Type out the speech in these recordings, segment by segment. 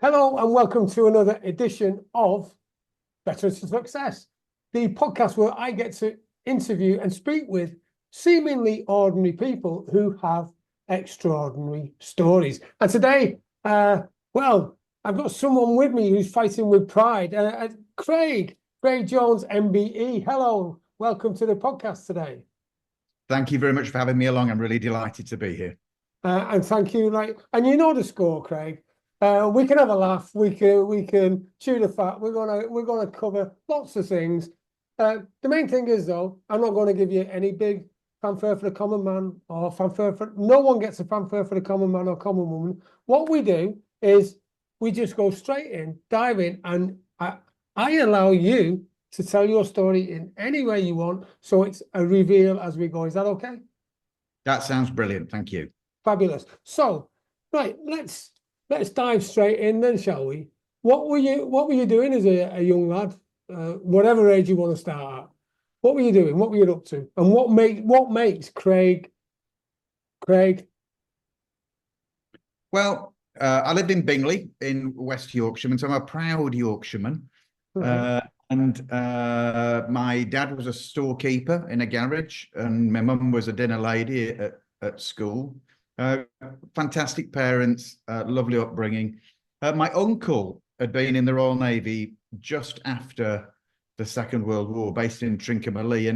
Hello and welcome to another edition of Better to Success, the podcast where I get to interview and speak with seemingly ordinary people who have extraordinary stories. And today, I've got someone with me who's fighting with pride. Craig Jones MBE. Hello, welcome to the podcast today. Thank you very much for having me along. I'm really delighted to be here. And thank you. And you know the score, Craig. We can have a laugh. We can chew the fat. We're gonna cover lots of things. The main thing is though, I'm not going to give you any big fanfare for the common man or fanfare for. No one gets a fanfare for the common man or common woman. What we do is we just go straight in, dive in, and I allow you to tell your story in any way you want. So it's a reveal as we go. Is that okay? That sounds brilliant. Thank you. Fabulous. So, right, let's dive straight in then, shall we? What were you doing as a young lad, whatever age you want to start at? What were you doing? What were you up to? And what makes Craig? Well, I lived in Bingley in West Yorkshire, and so I'm a proud Yorkshireman. Right. And my dad was a storekeeper in a garage, and my mum was a dinner lady at school. Fantastic parents, lovely upbringing. My uncle had been in the Royal Navy just after the Second World War, based in Trincomalee,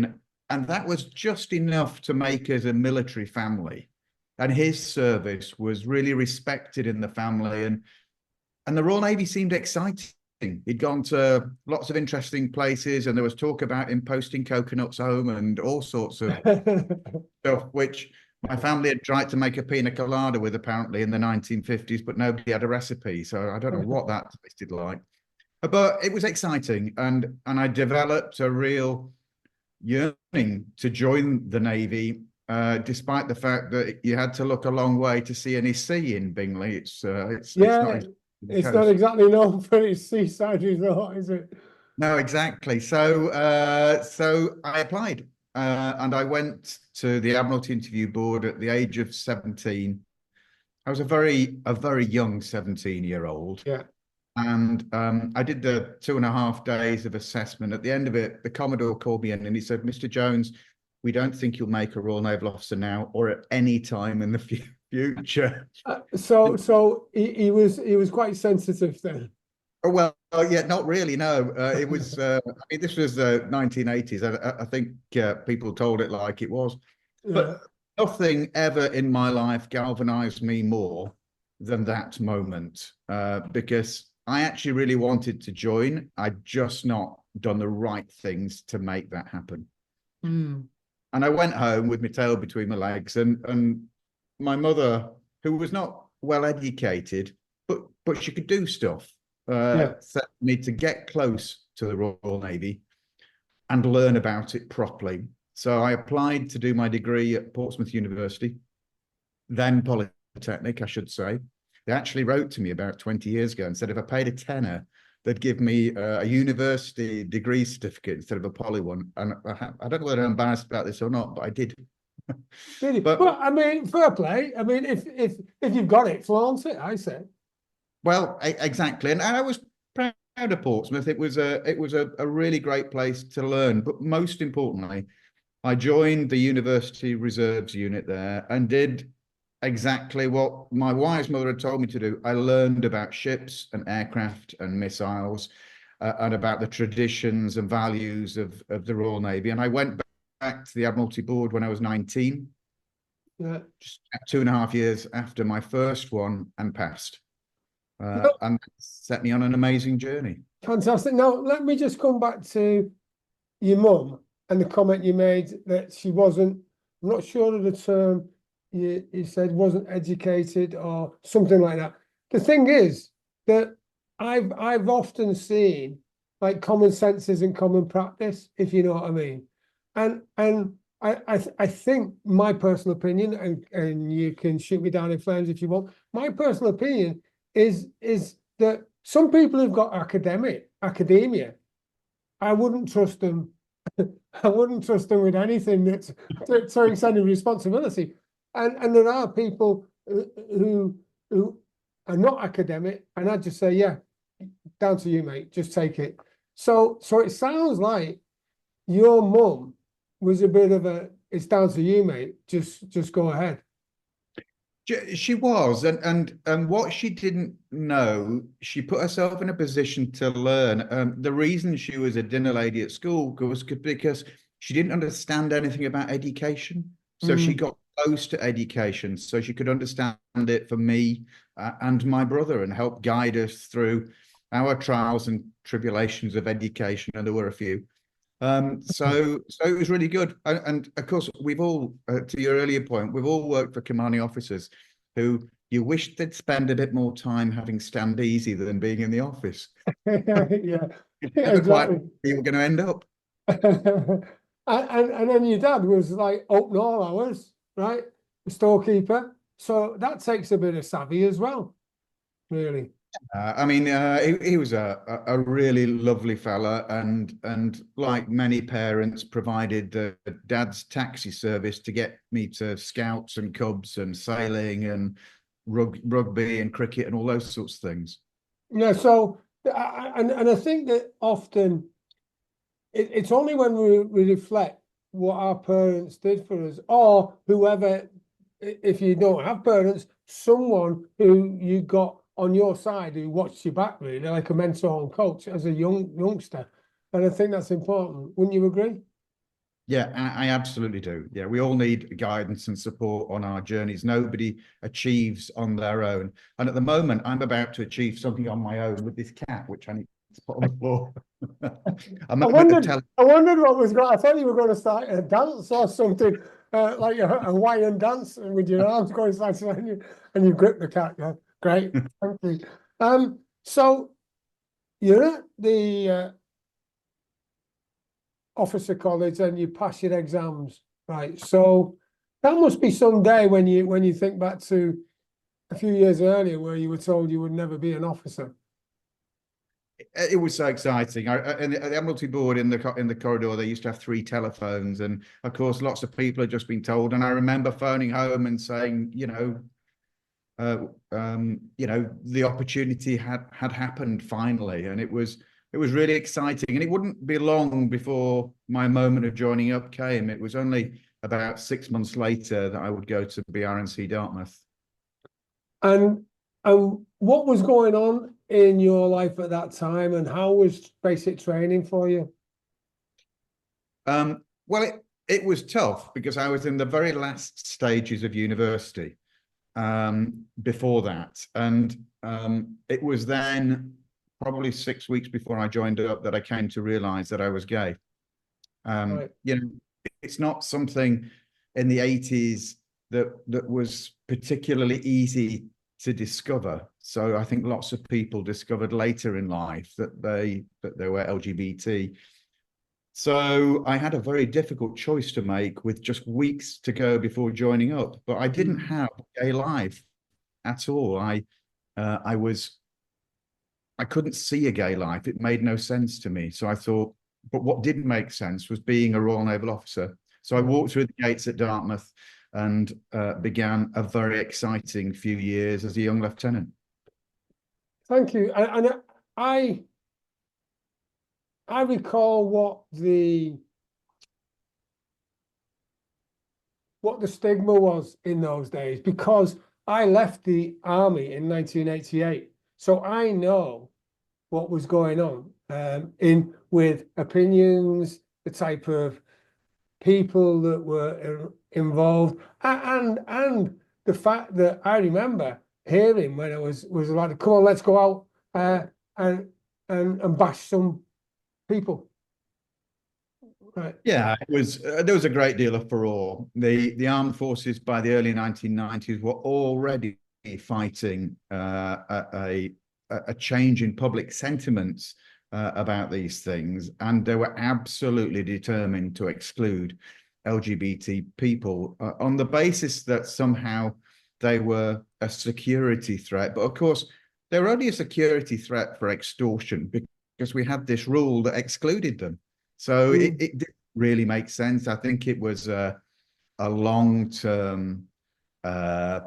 and that was just enough to make us a military family. And his service was really respected in the family, and the Royal Navy seemed exciting. He'd gone to lots of interesting places, and there was talk about him posting coconuts home and all sorts of stuff, which my family had tried to make a pina colada with apparently in the 1950s, but nobody had a recipe. So I don't know what that tasted like. But it was exciting, and I developed a real yearning to join the Navy, despite the fact that you had to look a long way to see any sea in Bingley. It's not exactly known for its seaside resort, is it? No, exactly. So I applied, and I went to the Admiralty Interview Board at the age of 17. I was a very young 17-year-old. Yeah. And I did the 2.5 days of assessment. At the end of it, the Commodore called me in and he said, "Mr. Jones, we don't think you'll make a Royal Naval Officer now or at any time in the future." So he was quite sensitive then. Oh, well, yeah, not really. No, it was. I mean, this was the 1980s. I think people told it like it was, but nothing ever in my life galvanized me more than that moment, because I actually really wanted to join. I'd just not done the right things to make that happen. Mm. And I went home with my tail between my legs, and my mother, who was not well educated, but she could do stuff, set me to get close to the Royal Navy and learn about it properly. So I applied to do my degree at Portsmouth University, then Polytechnic, I should say. They actually wrote to me about 20 years ago and said if I paid a tenner, they'd give me a university degree certificate instead of a poly one. And I don't know whether I'm embarrassed about this or not, but I did. Really? But I mean, fair play. I mean, if you've got it, flaunt it, I say. Well, exactly. And I was proud of Portsmouth. It was a really great place to learn. But most importantly, I joined the University Reserves unit there and did exactly what my wise mother had told me to do. I learned about ships and aircraft and missiles, and about the traditions and values of the Royal Navy. And I went back to the Admiralty Board when I was 19, just 2.5 years after my first one, and passed. And set me on an amazing journey. Fantastic. Now, let me just come back to your mum and the comment you made that she wasn't, I'm not sure of the term you said, wasn't educated or something like that. The thing is that I've often seen like common sense isn't common practice, if you know what I mean. And I think my personal opinion, and you can shoot me down in flames if you want, my personal opinion is that some people who've got academia, I wouldn't trust them. I wouldn't trust them with anything that's to extending responsibility. And there are people who are not academic, and I'd just say, yeah, down to you, mate, just take it. So it sounds like your mum was a bit of a, it's down to you, mate, just go ahead. She was, and what she didn't know, she put herself in a position to learn. The reason she was a dinner lady at school was because she didn't understand anything about education. So she got close to education, so she could understand it for me and my brother, and help guide us through our trials and tribulations of education. And there were a few. So it was really good. And of course, we've all, to your earlier point, we've all worked for commanding officers who you wish they'd spend a bit more time having stand easy than being in the office. Yeah, It's never quite exactly. where you were going to end up. And then your dad was like open all hours, right? The storekeeper. So that takes a bit of savvy as well, really. I mean, he was a really lovely fella, and like many parents, provided the dad's taxi service to get me to scouts and cubs and sailing and rugby and cricket and all those sorts of things. Yeah, so and I think that often it's only when we reflect what our parents did for us, or whoever, if you don't have parents, someone who you got on your side who watched your back, really, like a mentor and coach as a youngster. And I think that's important. Wouldn't you agree? Yeah, I absolutely do. Yeah, we all need guidance and support on our journeys. Nobody achieves on their own. And at the moment, I'm about to achieve something on my own with this cat, which I need to put on the floor. I'm I about to wondered, tell. I wondered what was going. I thought you were going to start a dance or something, like a Hawaiian dance with your arms going side to side, and you grip the cat. Yeah, great, thank you. So you're at the officer college and you pass your exams, right? So that must be some day when you think back to a few years earlier where you were told you would never be an officer. It was so exciting. At the Admiralty board in the corridor, they used to have 3 telephones, and of course, lots of people had just been told. And I remember phoning home and saying, the opportunity had happened finally, and it was really exciting. And it wouldn't be long before my moment of joining up came. It was only about 6 months later that I would go to BRNC Dartmouth. And what was going on in your life at that time, and how was basic training for you? Well, it was tough because I was in the very last stages of university before that. And it was then probably 6 weeks before I joined up that I came to realize that I was gay. Right. It's not something in the 80s that was particularly easy to discover. So I think lots of people discovered later in life that they were LGBT. So I had a very difficult choice to make with just weeks to go before joining up. But I didn't have gay life at all. I couldn't see a gay life. It made no sense to me. So I thought, but what did make sense was being a Royal Naval officer. So I walked through the gates at Dartmouth and began a very exciting few years as a young lieutenant. Thank you. And I recall what the stigma was in those days, because I left the army in 1988. So I know what was going on in with opinions, the type of people that were involved, and the fact that I remember hearing when I was like, come on, let's go out and bash some people. Right. Yeah, it was. There was a great deal of furore. The armed forces by the early 1990s were already fighting a change in public sentiments about these things, and they were absolutely determined to exclude LGBT people on the basis that somehow they were a security threat. But of course, they were only a security threat for extortion because we had this rule that excluded them. So it didn't really make sense. I think it was a long-term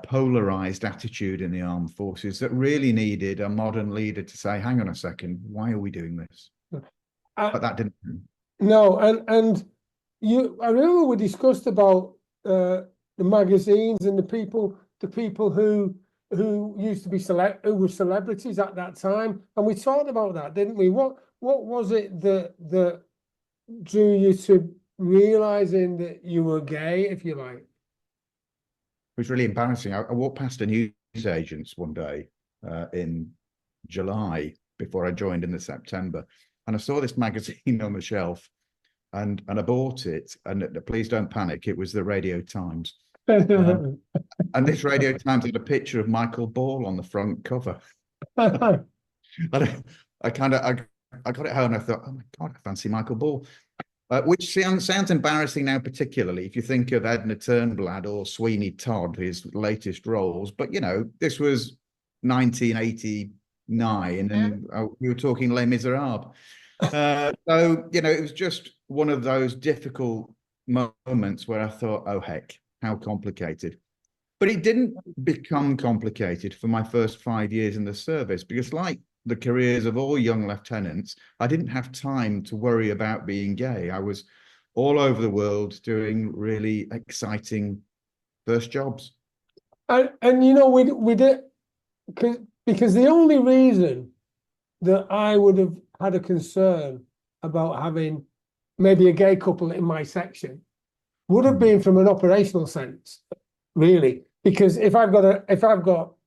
polarized attitude in the armed forces that really needed a modern leader to say, hang on a second, why are we doing this? But that didn't happen. No, and I remember we discussed about the magazines and the people who used to be who were celebrities at that time, and we talked about that, didn't we? What was it that drew you to realizing that you were gay, if you like? It was really embarrassing. I walked past a newsagent's one day in July before I joined in the September, and I saw this magazine on the shelf, and I bought it. And please don't panic, it was the Radio Times. And this Radio Times had a picture of Michael Ball on the front cover. And I got it home and I thought, oh my God, I fancy Michael Ball. Which sounds embarrassing now, particularly if you think of Edna Turnblad or Sweeney Todd, his latest roles. But, you know, this was 1989 and we were talking Les Miserables. So, you know, it was just one of those difficult moments where I thought, oh, heck, how complicated. But it didn't become complicated for my first 5 years in the service, because like the careers of all young lieutenants, I didn't have time to worry about being gay. I was all over the world doing really exciting first jobs. And you know, we did, because the only reason that I would have had a concern about having maybe a gay couple in my section would have been from an operational sense, really. Because if I've got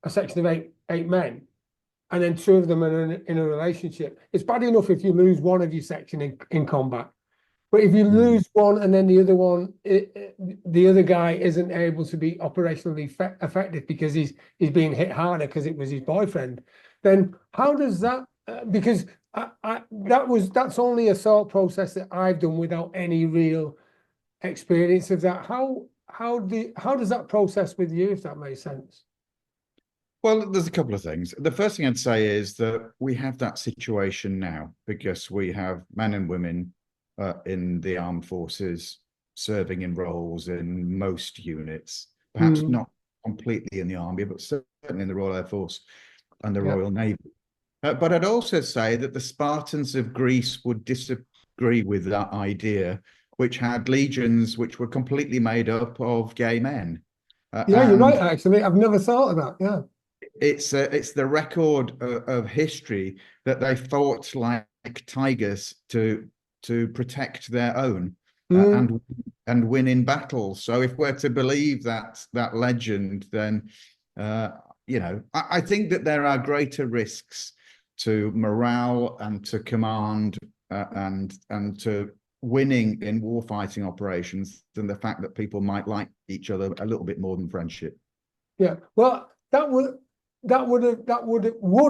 a section of eight men, and then two of them are in a relationship, it's bad enough if you lose one of your section in combat. But if you lose one and then the other one, the other guy isn't able to be operationally effective because he's being hit harder because it was his boyfriend, then how does that? Because that's only a thought process that I've done without any real experience of that. How does that process with you, if that makes sense? Well, there's a couple of things. The first thing I'd say is that we have that situation now because we have men and women in the armed forces serving in roles in most units, perhaps not completely in the army, but certainly in the Royal Air Force and the Royal Navy. But I'd also say that the Spartans of Greece would disagree with that idea, which had legions which were completely made up of gay men. Yeah, you're right, actually. I've never thought of that, yeah. It's the record of history that they fought like tigers to protect their own and win in battles. So if we're to believe that legend, then you know, I think that there are greater risks to morale and to command and to winning in warfighting operations than the fact that people might like each other a little bit more than friendship. Yeah, well, that would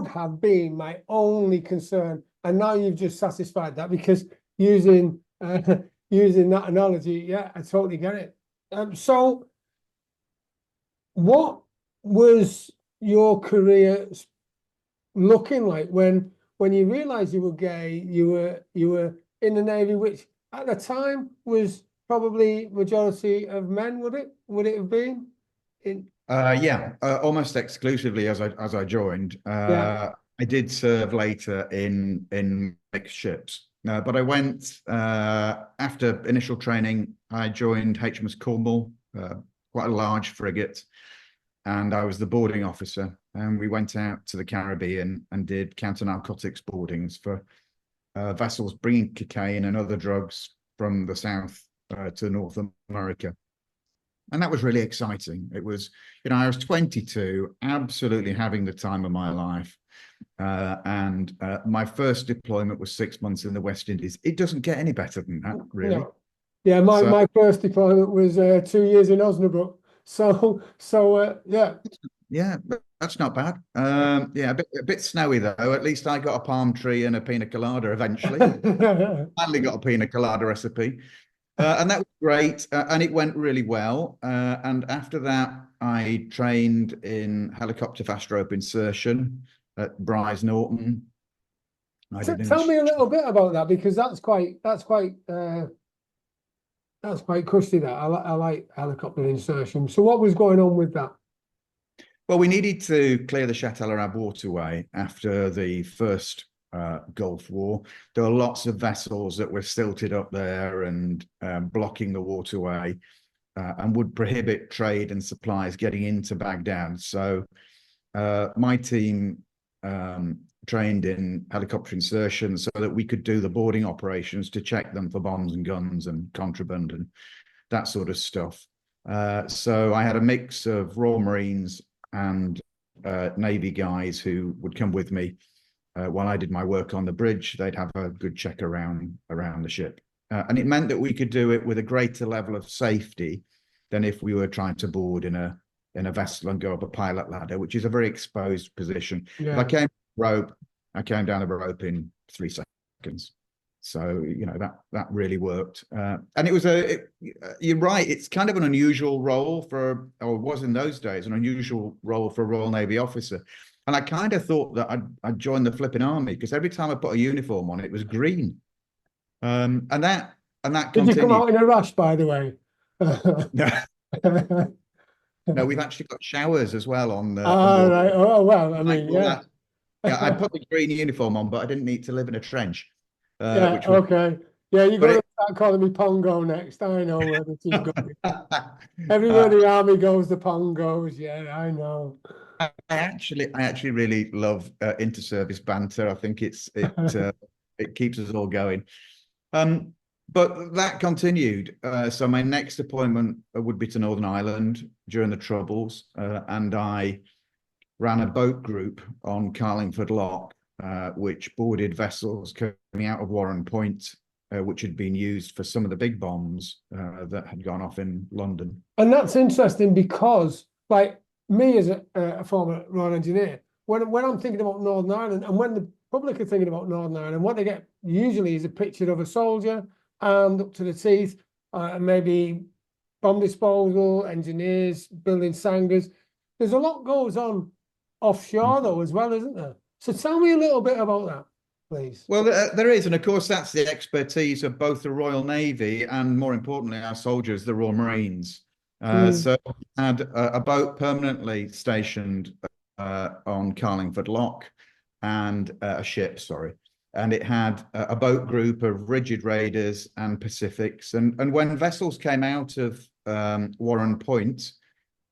have been my only concern, and now you've just satisfied that, because using that analogy, yeah, I totally get it. So what was your career looking like when you realized you were gay? You were in the Navy, which at the time was probably majority of men. Would it have been? Almost exclusively as I joined. I did serve later in mixed ships, but I went after initial training. I joined HMS Cornwall, quite a large frigate, and I was the boarding officer. And we went out to the Caribbean and did counter-narcotics boardings for vessels bringing cocaine and other drugs from the south to North America. And that was really exciting. It was, you know, I was 22, absolutely having the time of my life. And my first deployment was 6 months in the West Indies. It doesn't get any better than that, really. No. Yeah, my first deployment was 2 years in Osnabrück. So yeah. Yeah, but that's not bad. Yeah, a bit snowy though. At least I got a palm tree and a pina colada eventually. Finally got a pina colada recipe. And that was great, and it went really well. And after that, I trained in helicopter fast rope insertion at Bryce Norton. Tell me a little bit about that, because that's quite That's quite cushy, that. I like helicopter insertion. So what was going on with that? Well, we needed to clear the Châtel Arab waterway after the first Gulf War. There were lots of vessels that were silted up there and blocking the waterway and would prohibit trade and supplies getting into Baghdad. So my team trained in helicopter insertion so that we could do the boarding operations to check them for bombs and guns and contraband and that sort of stuff. So I had a mix of Royal Marines and Navy guys who would come with me while I did my work on the bridge. They'd have a good check around the ship. And it meant that we could do it with a greater level of safety than if we were trying to board in a vessel and go up a pilot ladder, which is a very exposed position. Yeah. If I came down the rope in 3 seconds. So, you know, that really worked. And it was you're right, it's kind of an unusual role or it was in those days, an unusual role for a Royal Navy officer. And I kind of thought that I'd join the flipping army because every time I put a uniform on, it was green. And that Did continued. you come out in a rush, by the way? No, no, we've actually got showers as well on the. Right. Oh, well, I mean, yeah. Yeah, I put the green uniform on, but I didn't need to live in a trench. Yeah, Which was, okay. Yeah, you're going to start calling me Pongo next. I know where this is going. Everywhere the army goes, the Pong goes. Yeah, I know. I actually really love inter-service banter. I think it keeps us all going. But that continued. So my next appointment would be to Northern Ireland during the Troubles, and I ran a boat group on Carlingford Lock, which boarded vessels coming out of Warren Point, which had been used for some of the big bombs that had gone off in London. And that's interesting because, like me as a former Royal Engineer, when I'm thinking about Northern Ireland, and when the public are thinking about Northern Ireland, what they get usually is a picture of a soldier armed up to the teeth, maybe bomb disposal, engineers, building sangars. There's a lot goes on offshore though as well, isn't there? So tell me a little bit about that, please. Well, there is, and of course that's the expertise of both the Royal Navy and, more importantly, our soldiers, the Royal Marines. So we had a boat permanently stationed on Carlingford Lock, and a ship, sorry, and it had a boat group of rigid raiders and Pacifics. And when vessels came out of Warren Point,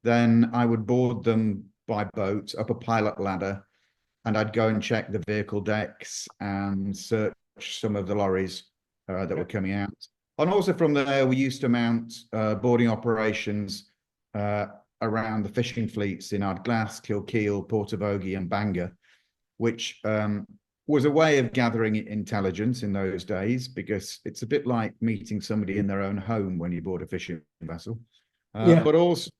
then I would board them by boat up a pilot ladder, and I'd go and check the vehicle decks and search some of the lorries that were coming out. And also from there, we used to mount boarding operations around the fishing fleets in Ardglass, Kilkeel, Portavogie and Bangor, which was a way of gathering intelligence in those days, because it's a bit like meeting somebody in their own home when you board a fishing vessel. But also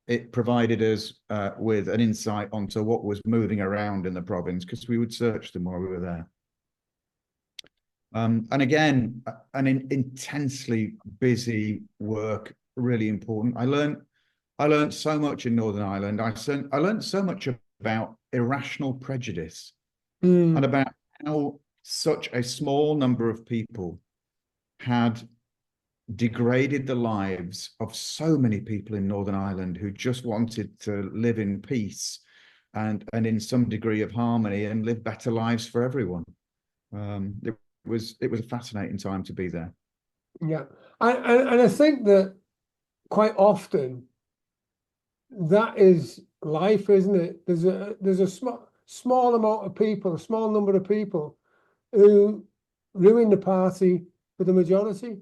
it provided us with an insight onto what was moving around in the province, because we would search them while we were there. And again, an intensely busy work, really important. I learned so much in Northern Ireland. I learned so much about irrational prejudice and about how such a small number of people had degraded the lives of so many people in Northern Ireland who just wanted to live in peace and in some degree of harmony and live better lives for everyone. It was a fascinating time to be there. Yeah. And I think that quite often that is life, isn't it? There's a small amount of people, a small number of people who ruin the party for the majority.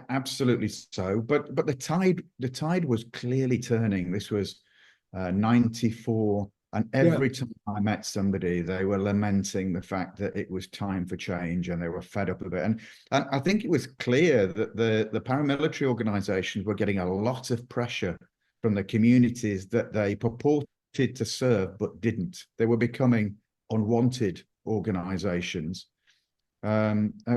Absolutely so, but the tide was clearly turning. This was 94, and every time I met somebody, they were lamenting the fact that it was time for change, and they were fed up of it. And I think it was clear that the paramilitary organizations were getting a lot of pressure from the communities that they purported to serve but didn't. They were becoming unwanted organizations.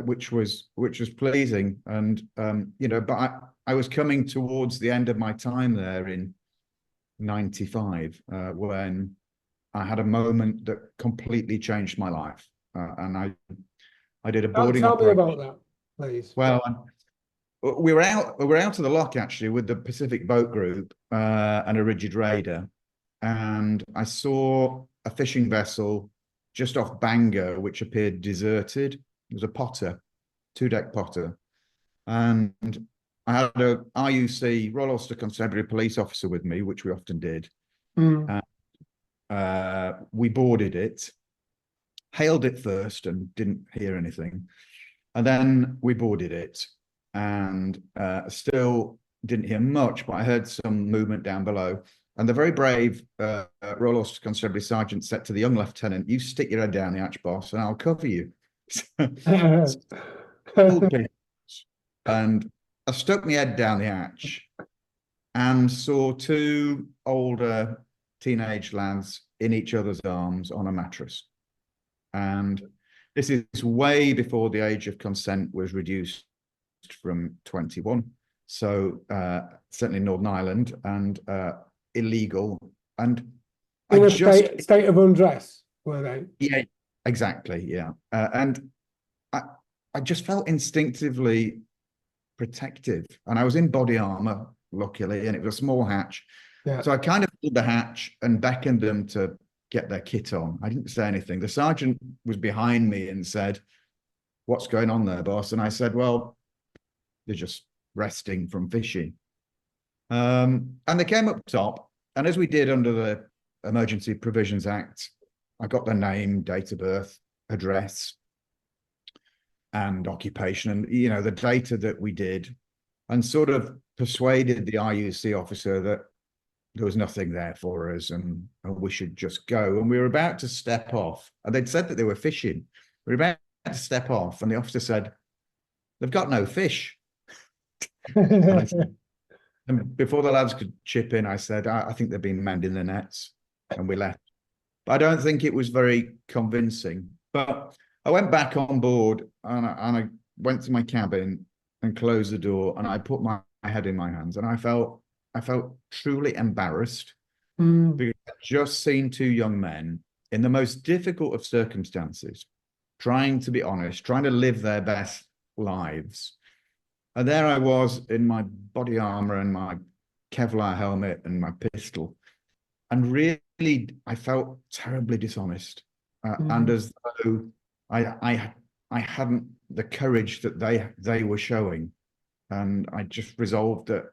Which was pleasing, and but I was coming towards the end of my time there in 95 when I had a moment that completely changed my life, and I did a boarding Tell me operation. about that, please. Well, we were out of the lock actually with the Pacific Boat Group and a rigid raider, and I saw a fishing vessel just off Bangor which appeared deserted. It was a potter, 2-deck potter, and I had a RUC, Royal Ulster Constabulary police officer with me, which we often did. Mm. We boarded it, hailed it first and didn't hear anything, and then we boarded it and still didn't hear much, but I heard some movement down below. And the very brave Royal Ulster Constabulary sergeant said to the young lieutenant, "You stick your head down the hatch, boss, and I'll cover you." And I stuck my head down the hatch and saw 2 older teenage lads in each other's arms on a mattress. And this is way before the age of consent was reduced from 21. So certainly Northern Ireland, and illegal. And In I a just state of undress, were they? Yeah, exactly. Yeah. And I just felt instinctively protective, and I was in body armor, luckily, and it was a small hatch. Yeah. So I kind of pulled the hatch and beckoned them to get their kit on. I didn't say anything. The sergeant was behind me and said, "What's going on there, boss?" And I said, "Well, they're just resting from fishing." And they came up top, and as we did under the Emergency Provisions Act, I got their name, date of birth, address, and occupation, and the data that we did, and sort of persuaded the RUC officer that there was nothing there for us, and we should just go. And we were about to step off, and they'd said that they were fishing. We were about to step off, and the officer said, "They've got no fish." And before the lads could chip in, I said, I think they've been mending the nets, and we left. But I don't think it was very convincing. But I went back on board, and I went to my cabin and closed the door, and I put my head in my hands, and I felt truly embarrassed because I'd just seen 2 young men in the most difficult of circumstances, trying to be honest, trying to live their best lives. And there I was in my body armor and my Kevlar helmet and my pistol. And really, I felt terribly dishonest. And as though I hadn't the courage that they were showing. And I just resolved that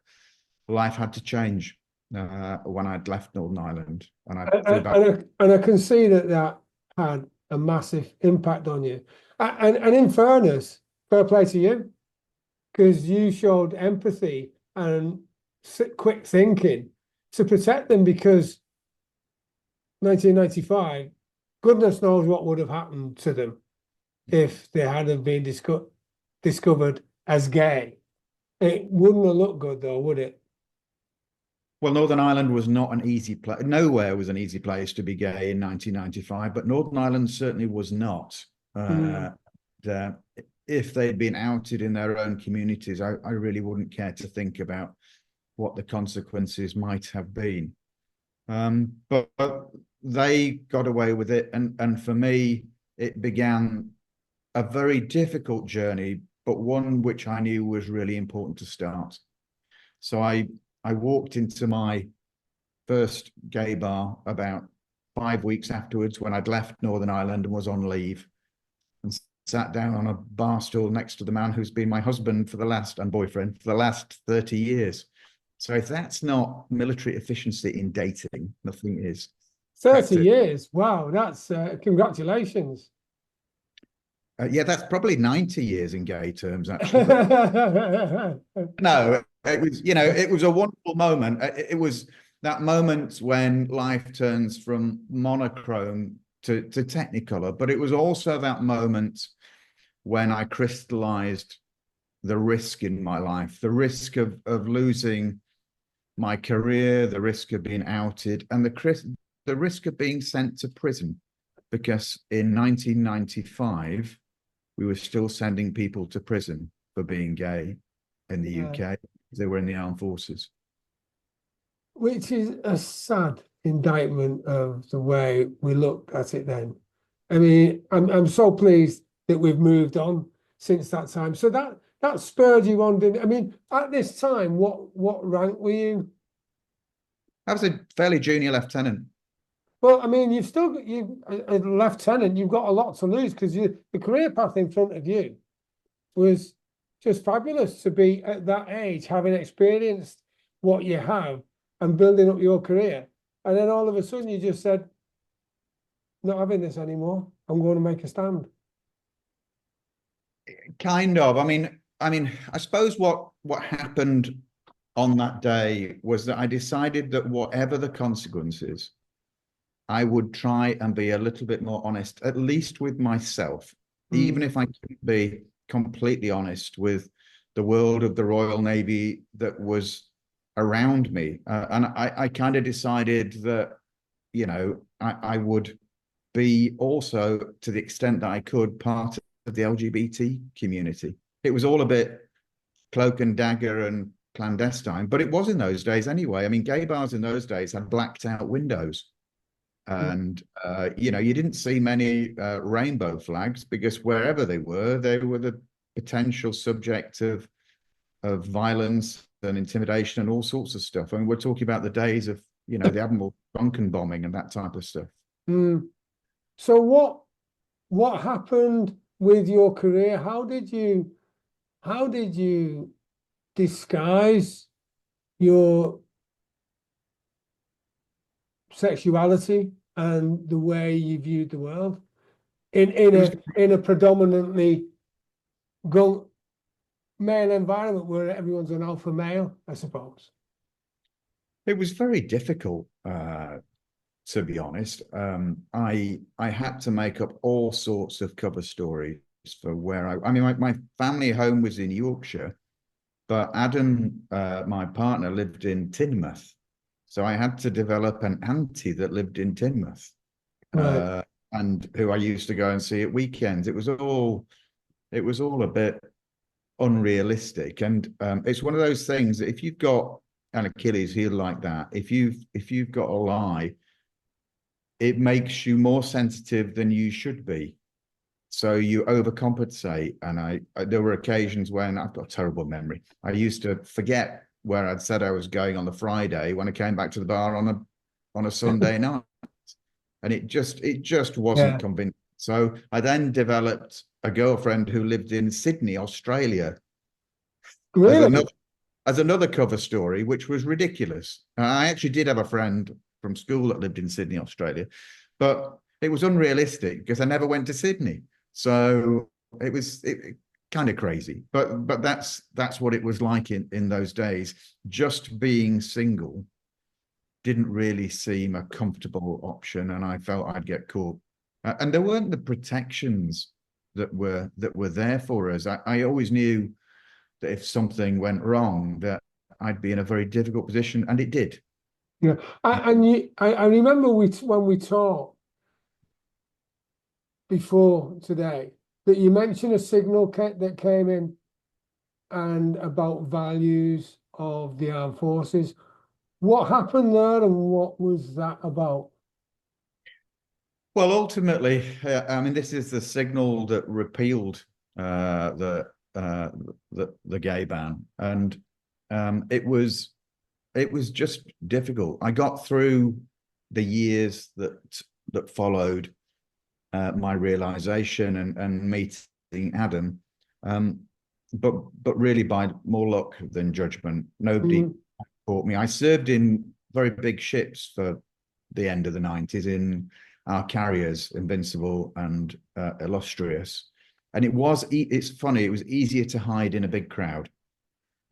life had to change when I'd left Northern Ireland. And I can see that had a massive impact on you. And in fairness, fair play to you, because you showed empathy and quick thinking to protect them, because 1995, goodness knows what would have happened to them if they hadn't been discovered as gay. It wouldn't have looked good, though, would it? Well, Northern Ireland was not an easy place. Nowhere was an easy place to be gay in 1995, but Northern Ireland certainly was not. If they'd been outed in their own communities, I really wouldn't care to think about what the consequences might have been. But they got away with it. And for me, it began a very difficult journey, but one which I knew was really important to start. So I walked into my first gay bar about 5 weeks afterwards, when I'd left Northern Ireland and was on leave, and sat down on a bar stool next to the man who's been my husband and boyfriend for the last 30 years. So if that's not military efficiency in dating, nothing is. 30 years. Wow, that's congratulations. Yeah, that's probably 90 years in gay terms, actually. No, it was a wonderful moment. It was that moment when life turns from monochrome to technicolor, but it was also that moment when I crystallized the risk in my life, the risk of losing my career, the risk of being outed, and the risk of being sent to prison, because in 1995 we were still sending people to prison for being gay in the UK. They were in the armed forces. Which is a sad indictment of the way we looked at it then. I mean, I'm so pleased that we've moved on since that time. So that that spurred you on, didn't it? I mean, at this time, what rank were you? I was a fairly junior lieutenant. Well, I mean, you've still got you a lieutenant. You've got a lot to lose because the career path in front of you was just fabulous to be at that age, having experienced what you have and building up your career. And then all of a sudden you just said, not having this anymore. I'm going to make a stand. Kind of. I suppose what happened on that day was that I decided that whatever the consequences, I would try and be a little bit more honest, at least with myself, even if I couldn't be completely honest with the world of the Royal Navy that was around me. And I kind of decided that, I would be also, to the extent that I could, part of the LGBT community. It was all a bit cloak and dagger and clandestine, but it was in those days anyway. I mean, gay bars in those days had blacked out windows. And, you didn't see many rainbow flags because wherever they were the potential subject of violence and intimidation and all sorts of stuff. I mean, we're talking about the days of, the Admiral Duncan bombing and that type of stuff. So what happened with your career? How did you disguise your sexuality and the way you viewed the world in a predominantly male environment where everyone's an alpha male, I suppose? It was very difficult, to be honest. I had to make up all sorts of cover stories for where my family home was in Yorkshire, but Adam, my partner, lived in Teignmouth. So I had to develop an auntie that lived in Teignmouth, Right. and who I used to go and see at weekends. It was all a bit unrealistic, and it's one of those things that if you've got an Achilles heel like that, if you've got a lie, it makes you more sensitive than you should be. So you overcompensate. And there were occasions when I've got a terrible memory. I used to forget where I'd said I was going on the Friday when I came back to the bar on a Sunday night. And it just wasn't convincing. So I then developed a girlfriend who lived in Sydney, Australia. Really? As another cover story, which was ridiculous. I actually did have a friend from school that lived in Sydney, Australia, but it was unrealistic because I never went to Sydney. So it was kind of crazy, but that's what it was like in those days. Just being single didn't really seem a comfortable option, and I felt I'd get caught. And there weren't the protections that were there for us. I always knew that if something went wrong, that I'd be in a very difficult position, and it did. Yeah. I remember when we talked before today that you mentioned a signal that came in and about values of the armed forces. What happened there and what was that about? Well, ultimately, this is the signal that repealed the gay ban, and it was just difficult. I got through the years that followed my realization and meeting Adam, but really by more luck than judgment. Nobody caught me. I served in very big ships for the end of the 90s in our carriers, Invincible and Illustrious. And it's funny, it was easier to hide in a big crowd.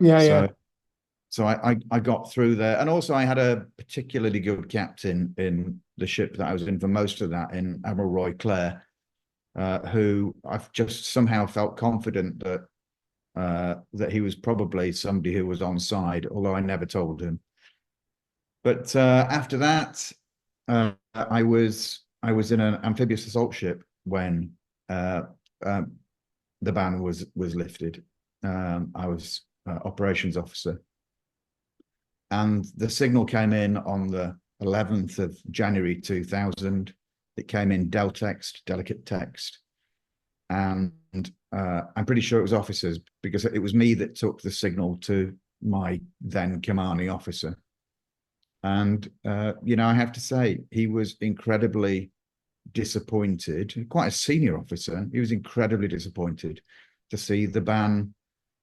So I got through there. And also I had a particularly good captain in the ship that I was in for most of that, in Admiral Roy Clare, who I've just somehow felt confident that he was probably somebody who was on side, although I never told him. But after that, I was in an amphibious assault ship when the ban was lifted. I was operations officer, and the signal came in on the 11th of January 2000. It came in del text, delicate text, and I'm pretty sure it was officers, because it was me that took the signal to my then commanding officer. And, you know, I have to say, he was incredibly disappointed, quite a senior officer. He was incredibly disappointed to see the ban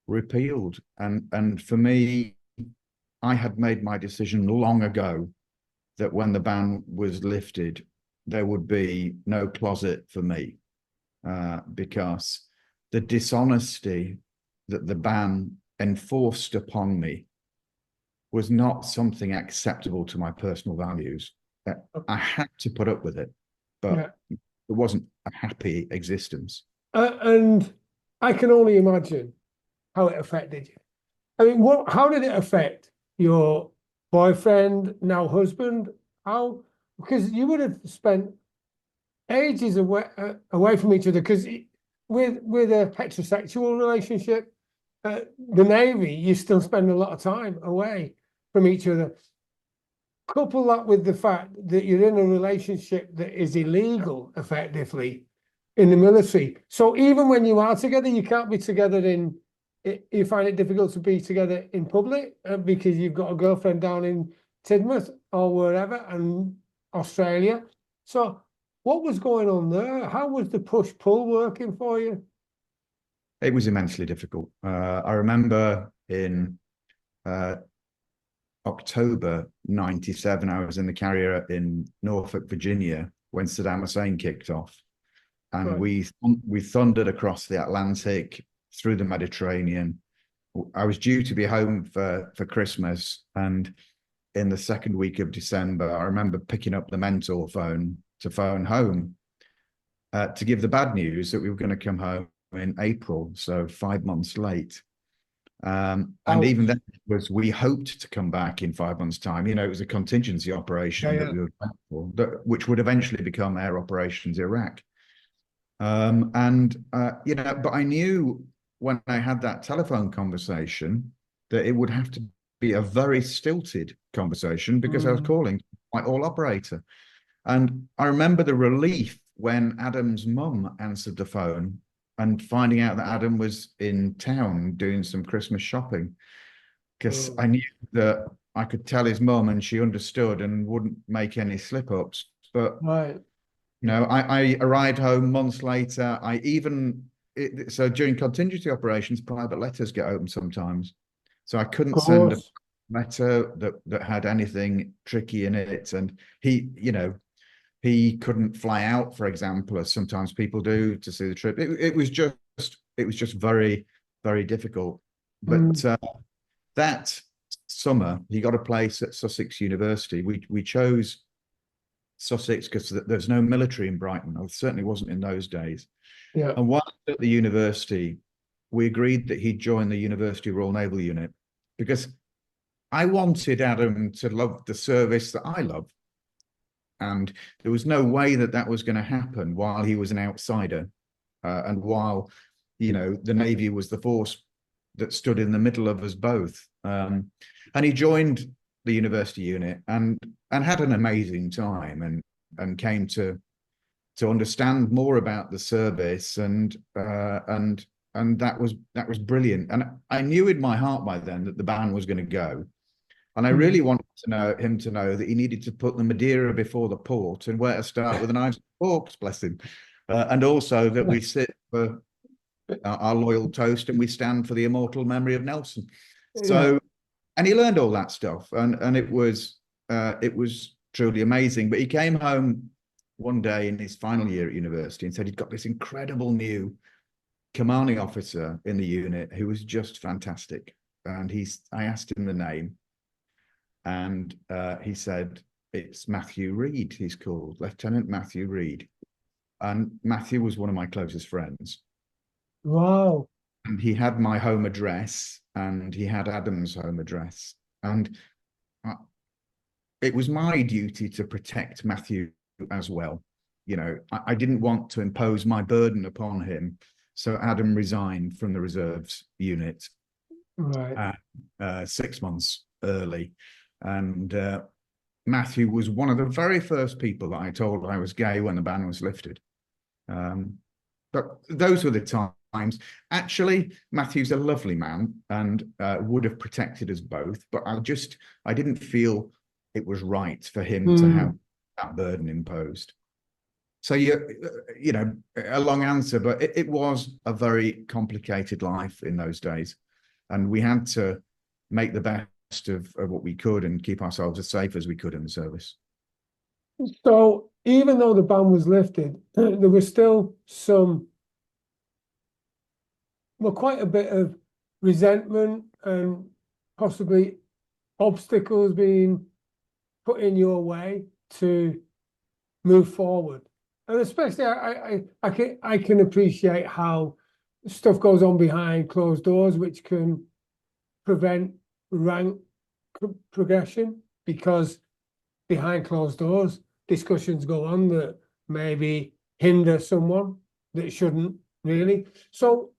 repealed. And for me, I had made my decision long ago that when the ban was lifted, there would be no closet for me, because the dishonesty that the ban enforced upon me was not something acceptable to my personal values. I had to put up with it, but it wasn't a happy existence. And I can only imagine how it affected you. I mean, how did it affect your boyfriend, now husband? How? Because you would have spent ages away from each other. Because with a heterosexual relationship, the Navy, you still spend a lot of time away from each other. Couple that with the fact that you're in a relationship that is illegal, effectively, in the military. So even when you are together, you can't be together you find it difficult to be together in public because you've got a girlfriend down in Tidmouth or wherever, and Australia. So what was going on there? How was the push-pull working for you? It was immensely difficult. I remember in October 97, I was in the carrier in Norfolk, Virginia, when Saddam Hussein kicked off. And right. we thundered across the Atlantic, through the Mediterranean. I was due to be home for Christmas, and in the second week of December, I remember picking up the mentor phone to phone home to give the bad news that we were going to come home in April, so 5 months late. And even then, we hoped to come back in 5 months' time. You know, it was a contingency operation that we were planning for, which would eventually become Air Operations Iraq. You know, but I knew when I had that telephone conversation that it would have to be a very stilted conversation, because I was calling my all operator. And I remember the relief when Adam's mum answered the phone and finding out that Adam was in town doing some Christmas shopping, because I knew that I could tell his mum and she understood and wouldn't make any slip-ups. But you know, I arrived home months later. So during contingency operations, private letters get opened sometimes. So I couldn't send a letter that had anything tricky in it. And he couldn't fly out, for example, as sometimes people do, to see the trip. It was just very, very difficult. But that summer, he got a place at Sussex University. We chose Sussex because there's no military in Brighton. There certainly wasn't in those days. Yeah. And while at the university, we agreed that he'd join the University Royal Naval Unit, because I wanted Adam to love the service that I love. And there was no way that was going to happen while he was an outsider. And while, you know, the Navy was the force that stood in the middle of us both. And he joined the university unit and had an amazing time and came to understand more about the service, and that was brilliant. And I knew in my heart by then that the ban was going to go, and I really wanted him to know that he needed to put the Madeira before the port and where to start with the knives and forks, bless him, and also that we sit for our loyal toast and we stand for the immortal memory of Nelson. So, and he learned all that stuff, and it was truly amazing. But he came home one day in his final year at university and said he'd got this incredible new commanding officer in the unit who was just fantastic. And I asked him the name, and he said, it's Matthew Reed, he's called, Lieutenant Matthew Reed. And Matthew was one of my closest friends. Wow. And he had my home address, and he had Adam's home address. And it was my duty to protect Matthew as well. You know, I didn't want to impose my burden upon him. So Adam resigned from the reserves unit 6 months early. And Matthew was one of the very first people that I told I was gay when the ban was lifted. But those were the times. Actually, Matthew's a lovely man and would have protected us both, but I didn't feel it was right for him to have that burden imposed. So you know, a long answer, but it was a very complicated life in those days, and we had to make the best of what we could and keep ourselves as safe as we could in the service. So even though the ban was lifted, there was still quite a bit of resentment and possibly obstacles being put in your way to move forward. And especially I can appreciate how stuff goes on behind closed doors, which can prevent rank progression, because behind closed doors, discussions go on that maybe hinder someone that shouldn't really. So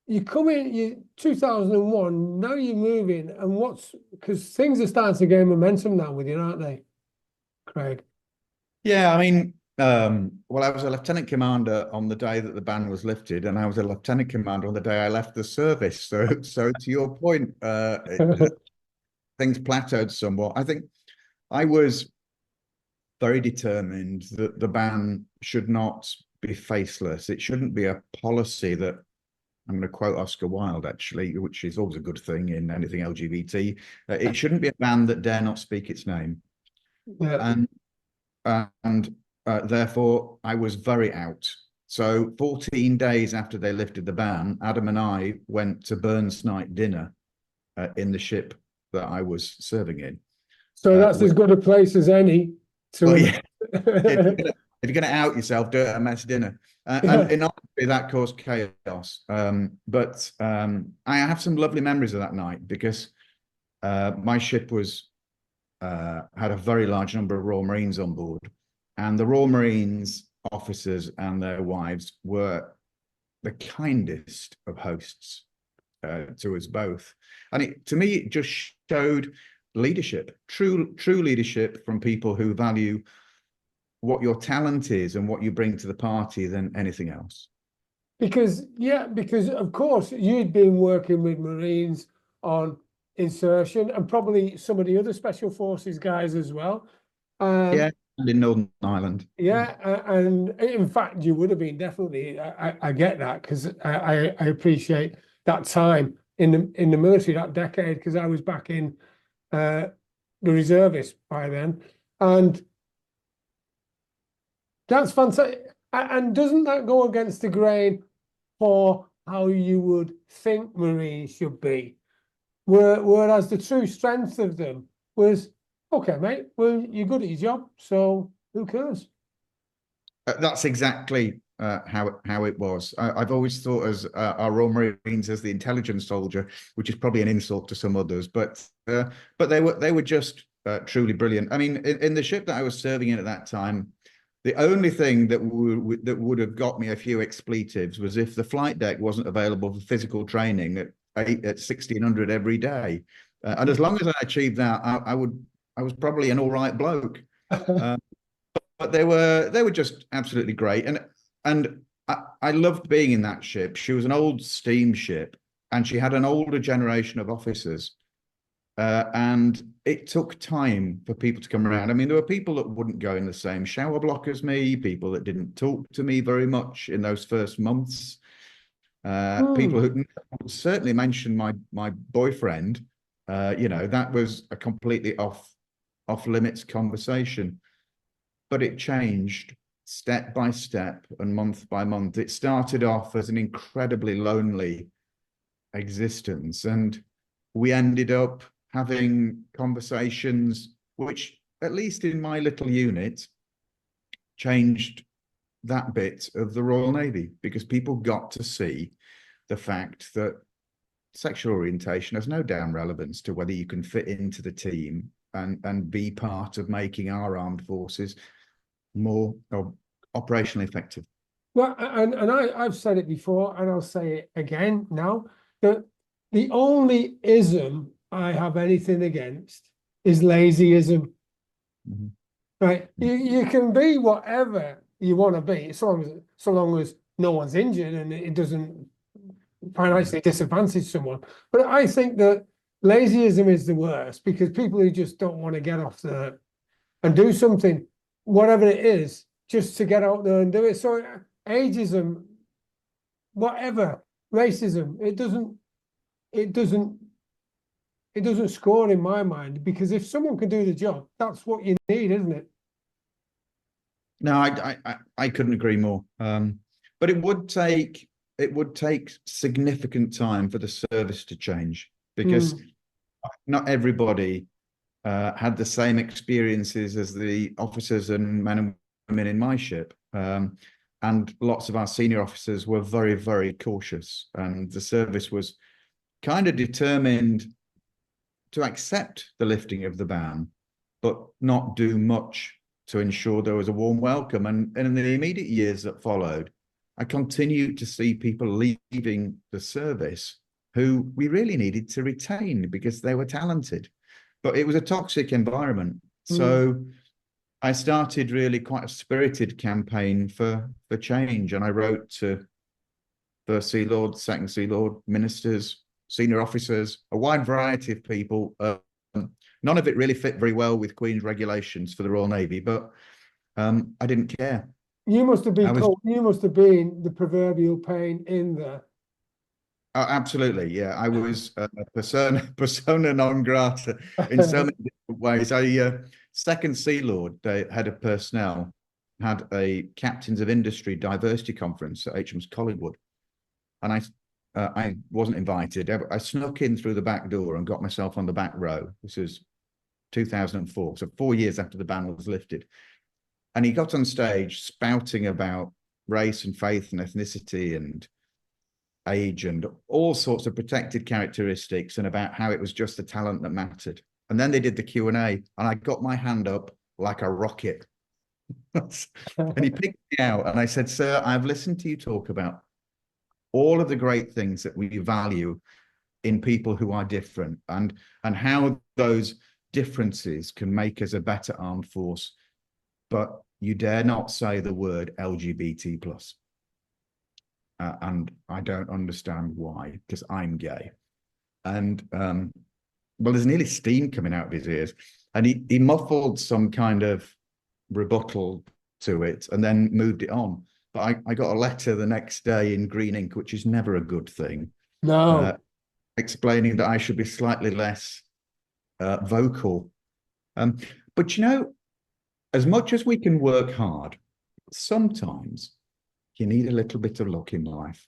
you come in, you 2001, now you're moving, and because things are starting to gain momentum now with you, aren't they, Craig? Yeah, I mean, well, I was a lieutenant commander on the day that the ban was lifted, and I was a lieutenant commander on the day I left the service. So to your point, things plateaued somewhat. I think I was very determined that the ban should not be faceless. It shouldn't be a policy that, I'm going to quote Oscar Wilde, actually, which is always a good thing in anything LGBT. It shouldn't be a ban that dare not speak its name. Yeah. And therefore, I was very out. So 14 days after they lifted the ban, Adam and I went to Burns night dinner in the ship that I was serving in. So that's as good a place as any to. Well, yeah. If you're going to out yourself, do it at a mess dinner. And honestly, that caused chaos. But I have some lovely memories of that night, because my ship had a very large number of Royal Marines on board, and the Royal Marines officers and their wives were the kindest of hosts to us both. And to me, it just showed leadership, true leadership from people who value what your talent is and what you bring to the party than anything else. Because of course you'd been working with Marines on insertion, and probably some of the other special forces guys as well. Yeah, and in Northern Ireland. Yeah, and in fact you would have been, definitely. I get that, because I appreciate that time in the military, that decade, because I was back in the reservists by then, and that's fantastic. And doesn't that go against the grain for how you would think Marines should be? Whereas the true strength of them was, okay, mate, well, you're good at your job, so who cares? That's exactly how it was. I've always thought as our Royal Marines as the intelligence soldier, which is probably an insult to some others, but they were just truly brilliant. I mean, in the ship that I was serving in at that time, the only thing that would have got me a few expletives was if the flight deck wasn't available for physical training at 1600 every day. And as long as I achieved that, I was probably an all right bloke. But they were just absolutely great, and I loved being in that ship. She was an old steamship, and she had an older generation of officers. And it took time for people to come around. I mean, there were people that wouldn't go in the same shower block as me, people that didn't talk to me very much in those first months, people who certainly mentioned my boyfriend. That was a completely off limits conversation. But it changed step by step and month by month. It started off as an incredibly lonely existence, and we ended up having conversations which, at least in my little unit, changed that bit of the Royal Navy, because people got to see the fact that sexual orientation has no damn relevance to whether you can fit into the team and be part of making our armed forces more operationally effective. Well, and I've said it before, and I'll say it again now, that the only ism I have anything against is lazyism. Right? You can be whatever you want to be, so long as no one's injured and it doesn't financially disadvantage someone. But I think that lazyism is the worst, because people who just don't want to get off the and do something, whatever it is, just to get out there and do it. So ageism, whatever, racism, it doesn't score in my mind, because if someone can do the job, that's what you need, isn't it? No, I couldn't agree more. But it would take significant time for the service to change, because not everybody had the same experiences as the officers and men and women in my ship. And lots of our senior officers were very, very cautious, and the service was kind of determined to accept the lifting of the ban, but not do much to ensure there was a warm welcome. And in the immediate years that followed, I continued to see people leaving the service who we really needed to retain because they were talented. But it was a toxic environment. So I started really quite a spirited campaign for change. And I wrote to First Sea Lord, Second Sea Lord, ministers, senior officers, a wide variety of people. None of it really fit very well with Queen's regulations for the Royal Navy, but I didn't care. You must have been you must have been the proverbial pain in there. Absolutely, yeah. I was persona non grata in so many different ways. Second Sea Lord, the head of personnel, had a Captains of Industry diversity conference at HMS Collingwood, and I wasn't invited. I snuck in through the back door and got myself on the back row. This was 2004, so 4 years after the ban was lifted. And he got on stage spouting about race and faith and ethnicity and age and all sorts of protected characteristics, and about how it was just the talent that mattered. And then they did the Q&A, and I got my hand up like a rocket. And he picked me out, and I said, "Sir, I've listened to you talk about all of the great things that we value in people who are different, and how those differences can make us a better armed force. But you dare not say the word LGBT plus. And I don't understand why, because I'm gay." And well, there's nearly steam coming out of his ears. And he muffled some kind of rebuttal to it and then moved it on. But I got a letter the next day in green ink, which is never a good thing. No. Explaining that I should be slightly less vocal. But you know, as much as we can work hard, sometimes you need a little bit of luck in life.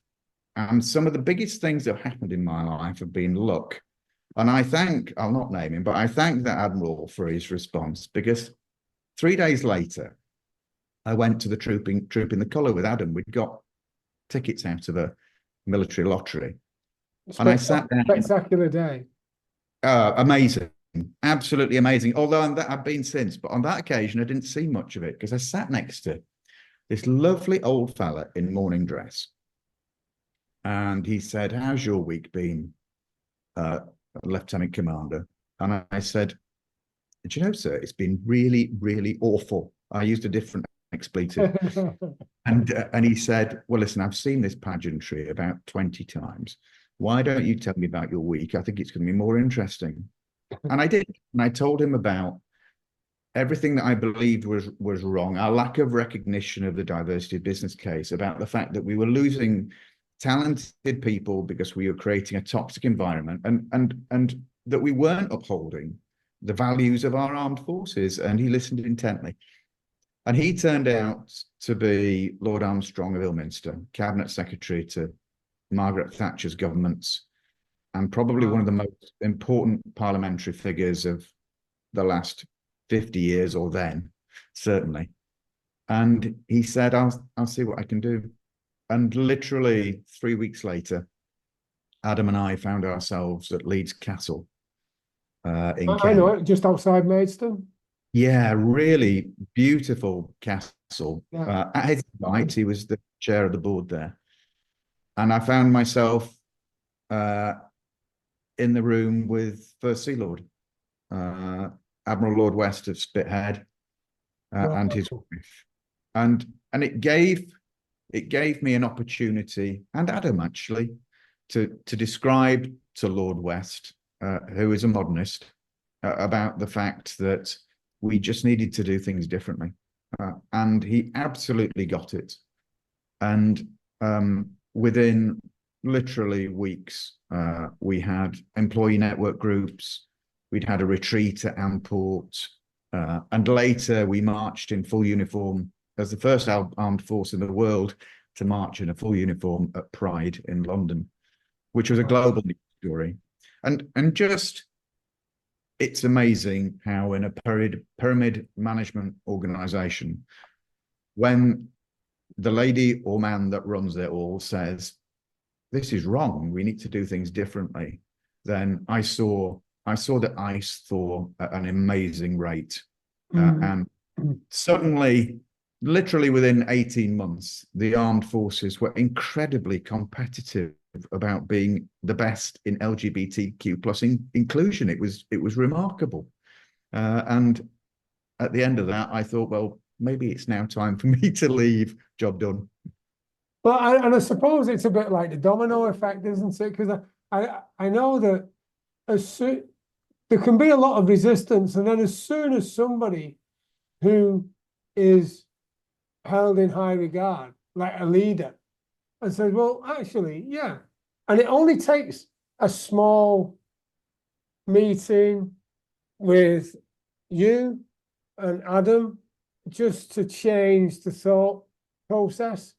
And some of the biggest things that have happened in my life have been luck. And I'll not name him, but I thank that Admiral for his response, because 3 days later, I went to the troop in the colour with Adam. We'd got tickets out of a military lottery. And I sat down. Spectacular day. Amazing. Absolutely amazing. Although I've been since, but on that occasion, I didn't see much of it, because I sat next to this lovely old fella in morning dress. And he said, "How's your week been, Lieutenant Commander?" And I said, "Do you know, sir, it's been really, really awful." I used a different expletive. And he said, "Well, listen, I've seen this pageantry about 20 times. Why don't you tell me about your week? I think it's going to be more interesting." And I did. And I told him about everything that I believed was wrong, our lack of recognition of the diversity business case, about the fact that we were losing talented people because we were creating a toxic environment, and that we weren't upholding the values of our armed forces. And he listened intently. And he turned out to be Lord Armstrong of Ilminster, Cabinet Secretary to Margaret Thatcher's governments, and probably one of the most important parliamentary figures of the last 50 years, or then, certainly. And he said, I'll see what I can do. And literally 3 weeks later, Adam and I found ourselves at Leeds Castle in Kent. I know it, just outside Maidstone. Yeah, really beautiful castle. Yeah. At his right, he was the chair of the board there. And I found myself in the room with First Sea Lord, Admiral Lord West of Spithead, and his wife. And it gave it gave me an opportunity, and Adam actually, to describe to Lord West, who is a modernist, about the fact that we just needed to do things differently. And he absolutely got it. And within literally weeks, we had employee network groups, we'd had a retreat at Amport, and later we marched in full uniform as the first armed force in the world to march in a full uniform at Pride in London, which was a global story. And just, it's amazing how in a pyramid management organization, when the lady or man that runs it all says, this is wrong, we need to do things differently, then I saw the ice thaw at an amazing rate. And suddenly, literally within 18 months, the armed forces were incredibly competitive about being the best in LGBTQ plus inclusion. It was remarkable. And at the end of that, I thought, well, maybe it's now time for me to leave. Job done. Well, and I suppose it's a bit like the domino effect, isn't it? Because I know that there can be a lot of resistance, and then as soon as somebody who is held in high regard, like a leader, and says, well, actually, yeah. And it only takes a small meeting with you and Adam just to change the thought process,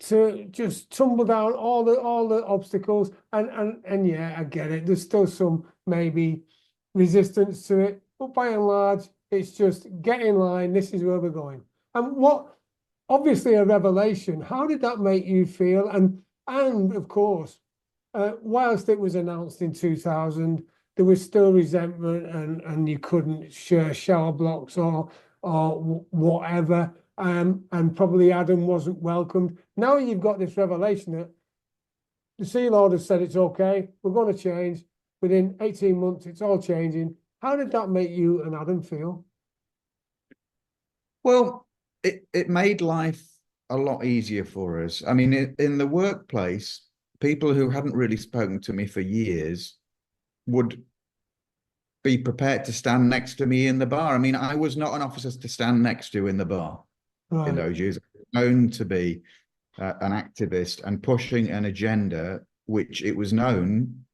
to just tumble down all the obstacles. And yeah, I get it. There's still some maybe resistance to it, but by and large, it's just get in line. This is where we're going. And what, obviously, a revelation. How did that make you feel? And of course, whilst it was announced in 2000, there was still resentment, and you couldn't share shower blocks or whatever. And probably Adam wasn't welcomed. Now you've got this revelation that the Sea Lord has said it's okay, we're going to change. Within 18 months, it's all changing. How did that make you and Adam feel? Well, it made life a lot easier for us. I mean, in the workplace, people who hadn't really spoken to me for years would be prepared to stand next to me in the bar. I mean, I was not an officer to stand next to in the bar in those years. I was known to be an activist and pushing an agenda, which it was known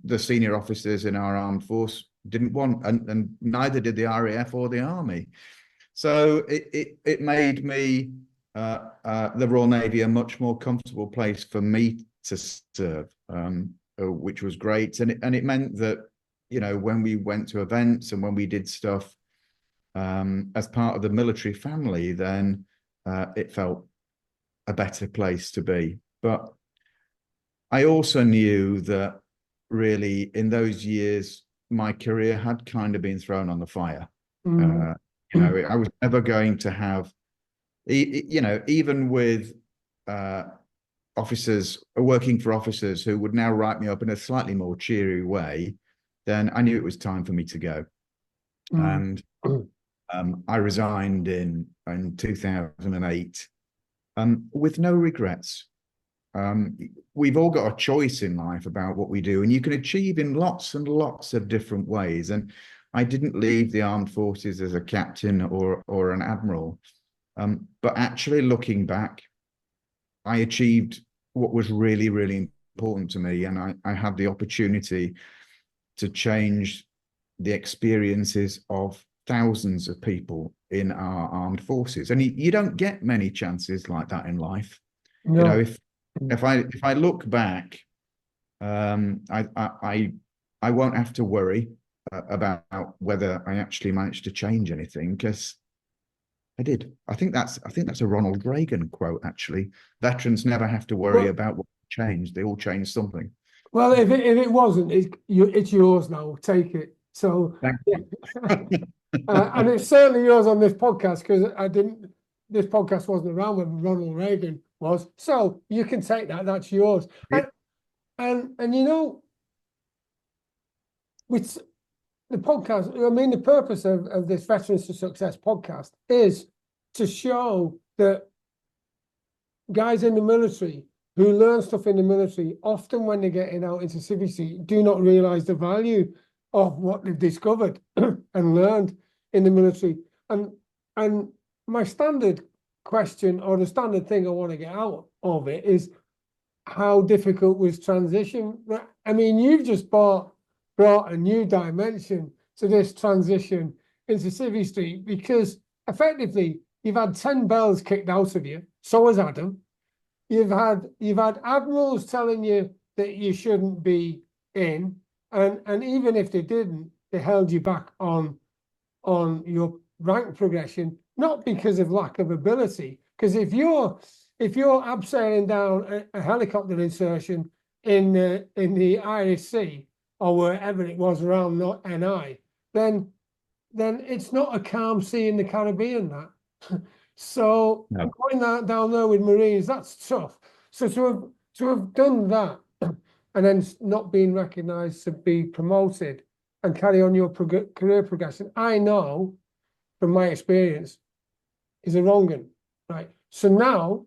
the senior officers in our armed force didn't want, and neither did the RAF or the Army. So it made me, the Royal Navy, a much more comfortable place for me to serve, which was great. And it meant that, you know, when we went to events and when we did stuff as part of the military family, then it felt a better place to be. But I also knew that really in those years, my career had kind of been thrown on the fire. You know, I was never going to have, you know, even with officers, working for officers who would now write me up in a slightly more cheery way, then I knew it was time for me to go. And I resigned in 2008 with no regrets. We've all got a choice in life about what we do, and you can achieve in lots and lots of different ways. And I didn't leave the armed forces as a captain or an admiral, but actually looking back, I achieved what was really, really important to me, and I had the opportunity to change the experiences of thousands of people in our armed forces. And you don't get many chances like that in life. No. You know, if I look back, I won't have to worry about whether I actually managed to change anything, because I did. I think that's a Ronald Reagan quote, actually. Veterans never have to worry about what changed. They all change something. Well, if it wasn't, it's yours now. Take it. So, and it's certainly yours on this podcast, because this podcast wasn't around when Ronald Reagan was. So you can take that. That's yours. Yeah. And you know, with the podcast, I mean, the purpose of this Veterans to Success podcast is to show that guys in the military who learn stuff in the military, often when they're getting out into civic, do not realize the value of what they've discovered and learned in the military. And my standard question, or the standard thing I want to get out of it, is how difficult was transition? I mean, you've just brought a new dimension to this transition into Civvy Street, because effectively you've had 10 bells kicked out of you. So has Adam. You've had admirals telling you that you shouldn't be in, and even if they didn't, they held you back on your rank progression, not because of lack of ability. Because if you're abseiling down a helicopter insertion in the Irish Sea or wherever it was around NI, then it's not a calm sea in the Caribbean. That so No. going down there with Marines, that's tough. So to have done that and then not being recognised to be promoted and carry on your career progression, I know from my experience is a wrong one, right? So now,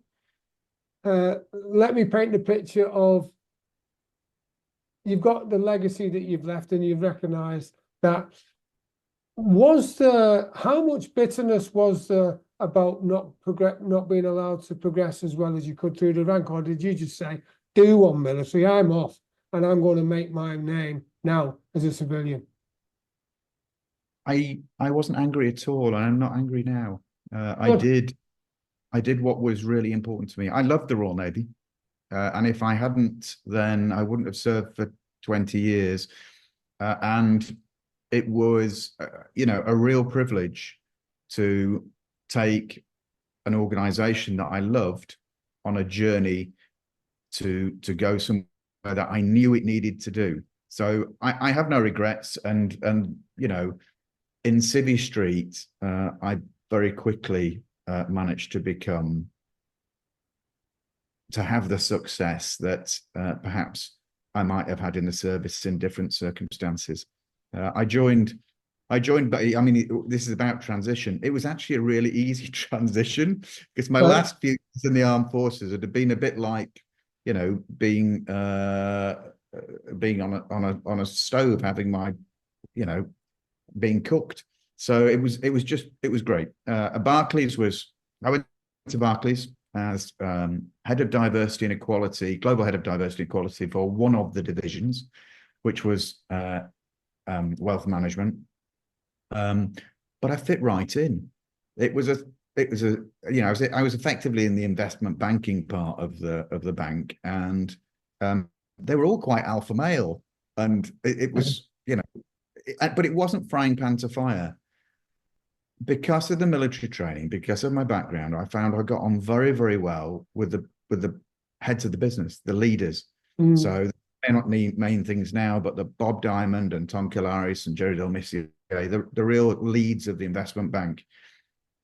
let me paint the picture of, you've got the legacy that you've left, and you've recognised that. How much bitterness was there about not being allowed to progress as well as you could through the rank, or did you just say, do one military, I'm off, and I'm going to make my name now as a civilian? I wasn't angry at all, and I'm not angry now. I Good. did what was really important to me. I loved the Royal Navy, and if I hadn't, then I wouldn't have served for 20 years. And it was, a real privilege to take an organization that I loved on a journey to go somewhere that I knew it needed to do. So I have no regrets, and in Civvy Street, I very quickly managed to have the success that perhaps I might have had in the service in different circumstances. I joined, but I mean, this is about transition. It was actually a really easy transition, because my last few years in the armed forces had been a bit like, being on a stove, having my, being cooked. So it was great. I went to Barclays as head of diversity and equality, global head of diversity and equality for one of the divisions, which was wealth management. But I fit right in. I was effectively in the investment banking part of the bank, and they were all quite alpha male, and it was, but it wasn't frying pan to fire. Because of the military training, because of my background, I found I got on very, very well with the heads of the business, the leaders. So they're not the main things now, but the Bob Diamond and Tom Kilaris and Jerry Del Missio, the real leads of the investment bank.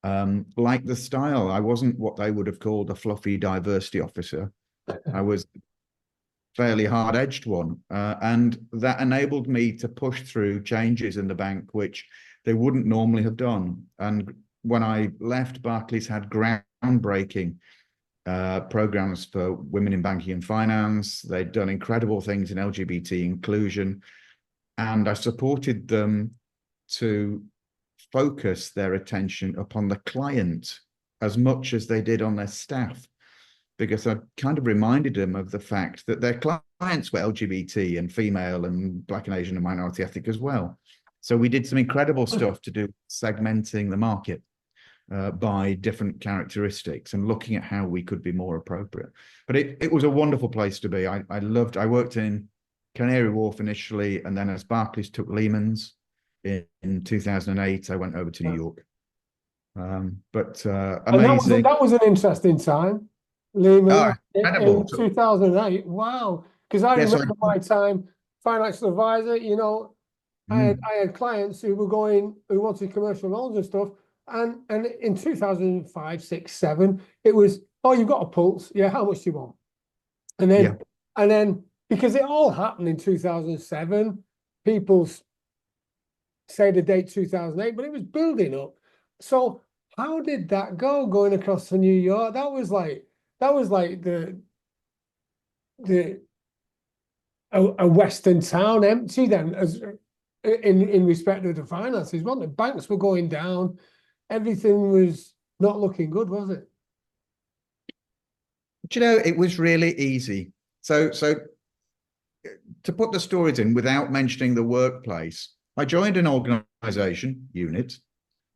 Like the style, I wasn't what they would have called a fluffy diversity officer. I was fairly hard-edged one, and that enabled me to push through changes in the bank, which they wouldn't normally have done. And when I left, Barclays had groundbreaking programs for women in banking and finance. They'd done incredible things in LGBT inclusion, and I supported them to focus their attention upon the client as much as they did on their staff, because I kind of reminded them of the fact that their clients were LGBT and female and Black and Asian and minority ethnic as well. So we did some incredible stuff to do segmenting the market by different characteristics and looking at how we could be more appropriate. But it was a wonderful place to be. I worked in Canary Wharf initially, and then as Barclays took Lehman's in 2008, I went over to New York. Amazing. That was an interesting time, Lehman, in 2008. Wow. Because I remember my time, financial advisor, I had clients who wanted commercial loans and stuff. And in 2005, 6, 7, it was, oh, you've got a pulse. Yeah, how much do you want? And then because it all happened in 2007, people say the date 2008, but it was building up. So how did that go going across to New York? That that was like a Western town empty then, as in respect of the finances, wasn't it? Banks were going down, everything was not looking good, was it? Do you know, it was really easy. So to put the stories in without mentioning the workplace, I joined an organization unit.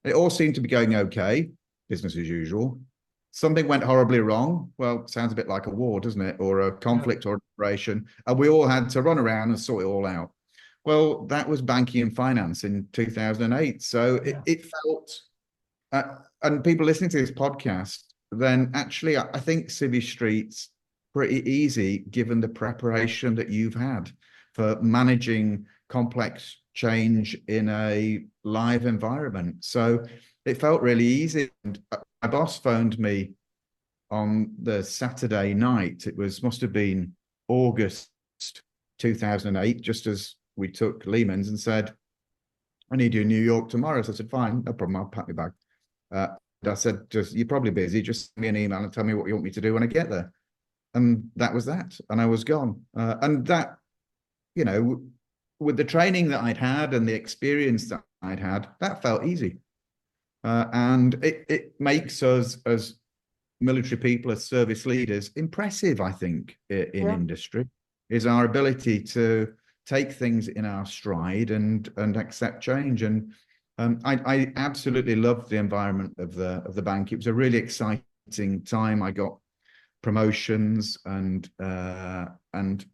It all seemed to be going okay, business as usual. Something went horribly wrong. Well, it sounds a bit like a war, doesn't it? Or a conflict or operation. And we all had to run around and sort it all out. Well, that was banking and finance in 2008. So it felt, and people listening to this podcast, then actually, I think Civvy Street's pretty easy given the preparation that you've had for managing complex change in a live environment. So it felt really easy. And my boss phoned me on the Saturday night. It must have been August 2008, just as we took Lehman's, and said, I need you in New York tomorrow. So I said, fine, no problem, I'll pack my bag. I said, you're probably busy, just send me an email and tell me what you want me to do when I get there. And that was that. And I was gone. And that, you know, with the training that I'd had and the experience that I'd had, that felt easy. And it makes us as military people, as service leaders, impressive, I think, in industry, is our ability to take things in our stride and accept change. And I absolutely loved the environment of the bank. It was a really exciting time. I got promotions and learned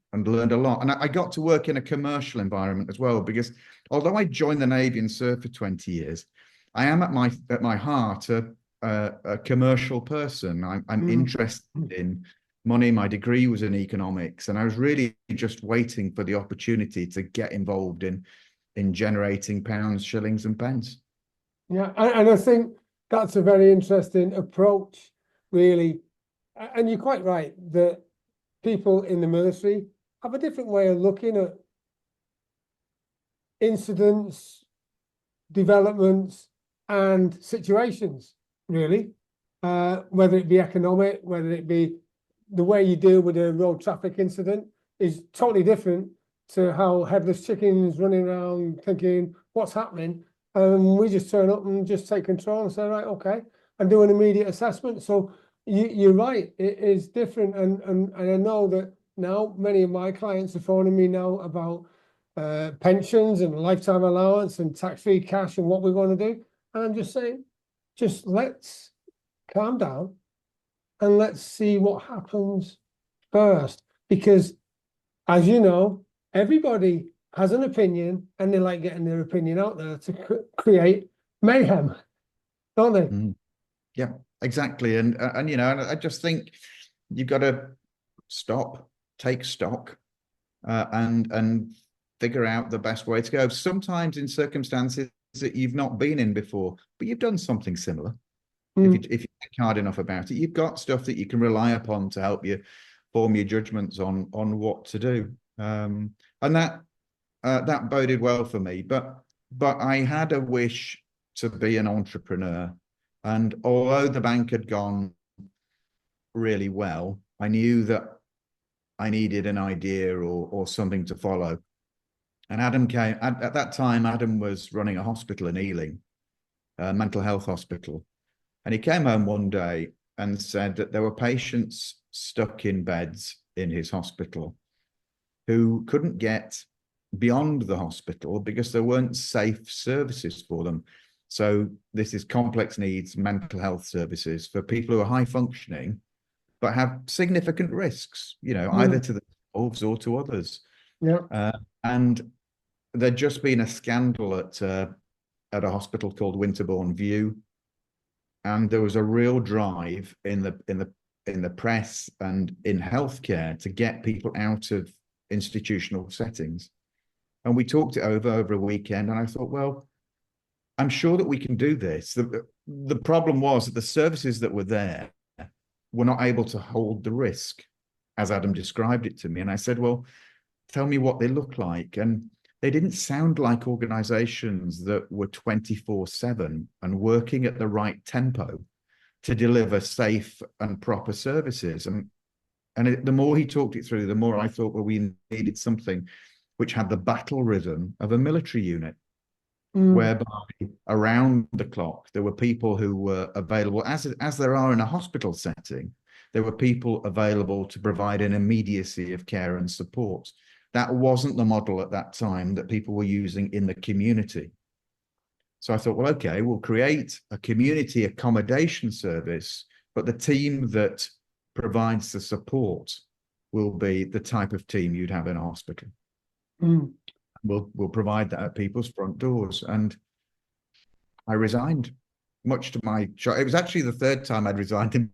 a lot. And I got to work in a commercial environment as well, because although I joined the Navy and served for 20 years, I am at my heart a commercial person. I'm interested in money. My degree was in economics, and I was really just waiting for the opportunity to get involved in generating pounds, shillings, and pence. Yeah, and I think that's a very interesting approach, really. And you're quite right that people in the military have a different way of looking at incidents, developments, and situations, really. Whether it be economic, whether it be the way you deal with a road traffic incident is totally different to how headless chickens running around thinking, what's happening? We just turn up and just take control and say, right, okay, and do an immediate assessment. So you're right, it is different. And I know that now many of my clients are phoning me now about pensions and lifetime allowance and tax-free cash and what we're going to do. And I'm just saying, just let's calm down and let's see what happens first. Because as you know, everybody has an opinion and they like getting their opinion out there to create mayhem, don't they? Yeah, exactly. And you know, I just think you've got to stop, take stock, and figure out the best way to go. Sometimes in circumstances that you've not been in before, but you've done something similar. If you think hard enough about it, you've got stuff that you can rely upon to help you form your judgments on what to do. And that boded well for me. But I had a wish to be an entrepreneur. And although the bank had gone really well, I knew that I needed an idea or something to follow. And Adam came, at that time, Adam was running a hospital in Ealing, a mental health hospital. And he came home one day and said that there were patients stuck in beds in his hospital who couldn't get beyond the hospital because there weren't safe services for them. So this is complex needs mental health services for people who are high functioning, but have significant risks, you know, either to themselves or to others. Yeah. And there'd just been a scandal at a hospital called Winterbourne View. And there was a real drive in the press and in healthcare to get people out of institutional settings. And we talked it over a weekend, and I thought, well, I'm sure that we can do this. The problem was that the services that were there were not able to hold the risk, as Adam described it to me. And I said, well, tell me what they look like. And they didn't sound like organizations that were 24/7 and working at the right tempo. to deliver safe and proper services. And the more he talked it through, the more I thought, well, we needed something which had the battle rhythm of a military unit, whereby around the clock, there were people who were available, as there are in a hospital setting, there were people available to provide an immediacy of care and support. That wasn't the model at that time that people were using in the community. So I thought, well, okay, we'll create a community accommodation service, but the team that provides the support will be the type of team you'd have in a hospital. We'll provide that at people's front doors. And I resigned, much to my shock. It was actually the third time I'd resigned in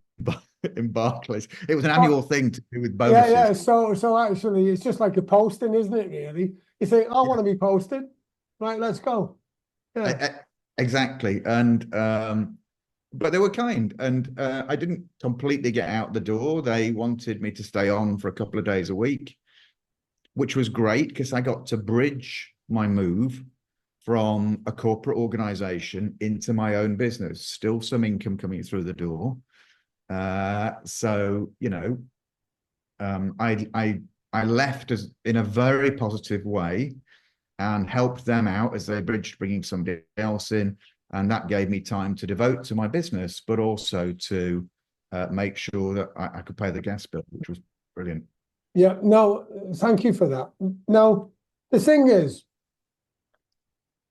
Barclays. It was an annual thing to do with bonuses. Yeah. So actually, it's just like a posting, isn't it? Really, you think, I want to be posted, right? Let's go. Yeah, exactly. And but they were kind, and I didn't completely get out the door. They wanted me to stay on for a couple of days a week, which was great because I got to bridge my move from a corporate organization into my own business, still some income coming through the door. So, you know, I left as in a very positive way and helped them out as they bridged bringing somebody else in. And that gave me time to devote to my business, but also to make sure that I could pay the gas bill, which was brilliant. Yeah, no, thank you for that. Now, the thing is,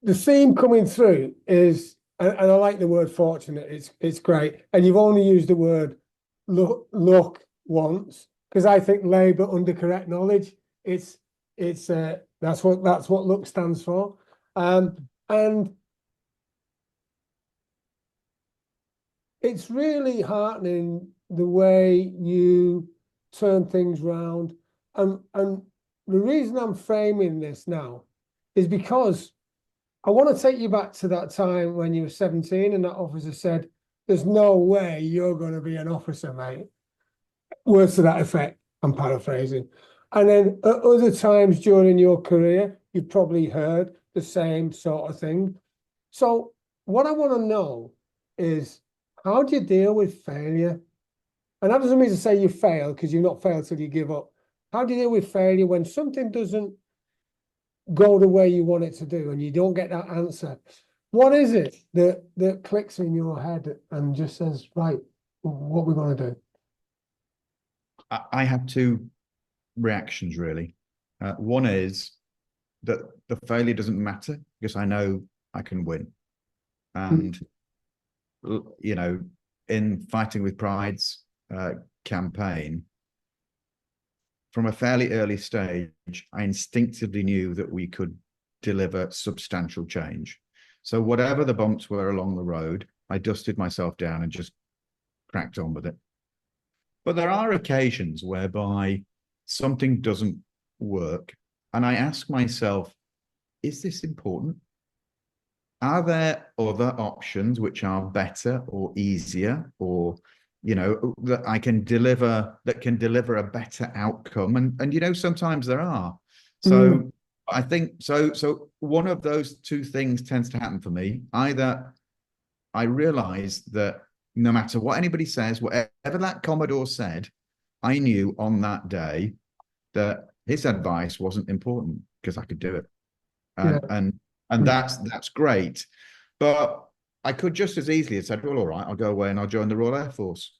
the theme coming through is, and I like the word fortunate, it's great. And you've only used the word luck once, because I think labour under correct knowledge, that's what luck stands for. And it's really heartening the way you turn things round. And the reason I'm framing this now is because I want to take you back to that time when you were 17 and that officer said, there's no way you're going to be an officer, mate. Words to that effect, I'm paraphrasing. And then at other times during your career, you've probably heard the same sort of thing. So what I want to know is, how do you deal with failure? And that doesn't mean to say you fail, because you've not failed till you give up. How do you deal with failure when something doesn't go the way you want it to do and you don't get that answer? What is it that clicks in your head and just says, right, what we're going to do? I have two reactions, really. One is that the failure doesn't matter because I know I can win. And, you know, in Fighting with Pride's campaign, from a fairly early stage, I instinctively knew that we could deliver substantial change. So whatever the bumps were along the road, I dusted myself down and just cracked on with it. But there are occasions whereby something doesn't work, and I ask myself, is this important? Are there other options which are better or easier, or, you know, that I can deliver, that can deliver a better outcome? And you know, sometimes there are. So I think so one of those two things tends to happen for me. Either I realize that no matter what anybody says, whatever that Commodore said, I knew on that day that his advice wasn't important because I could do it. And that's great. But I could just as easily have said, well, all right, I'll go away and I'll join the Royal Air Force,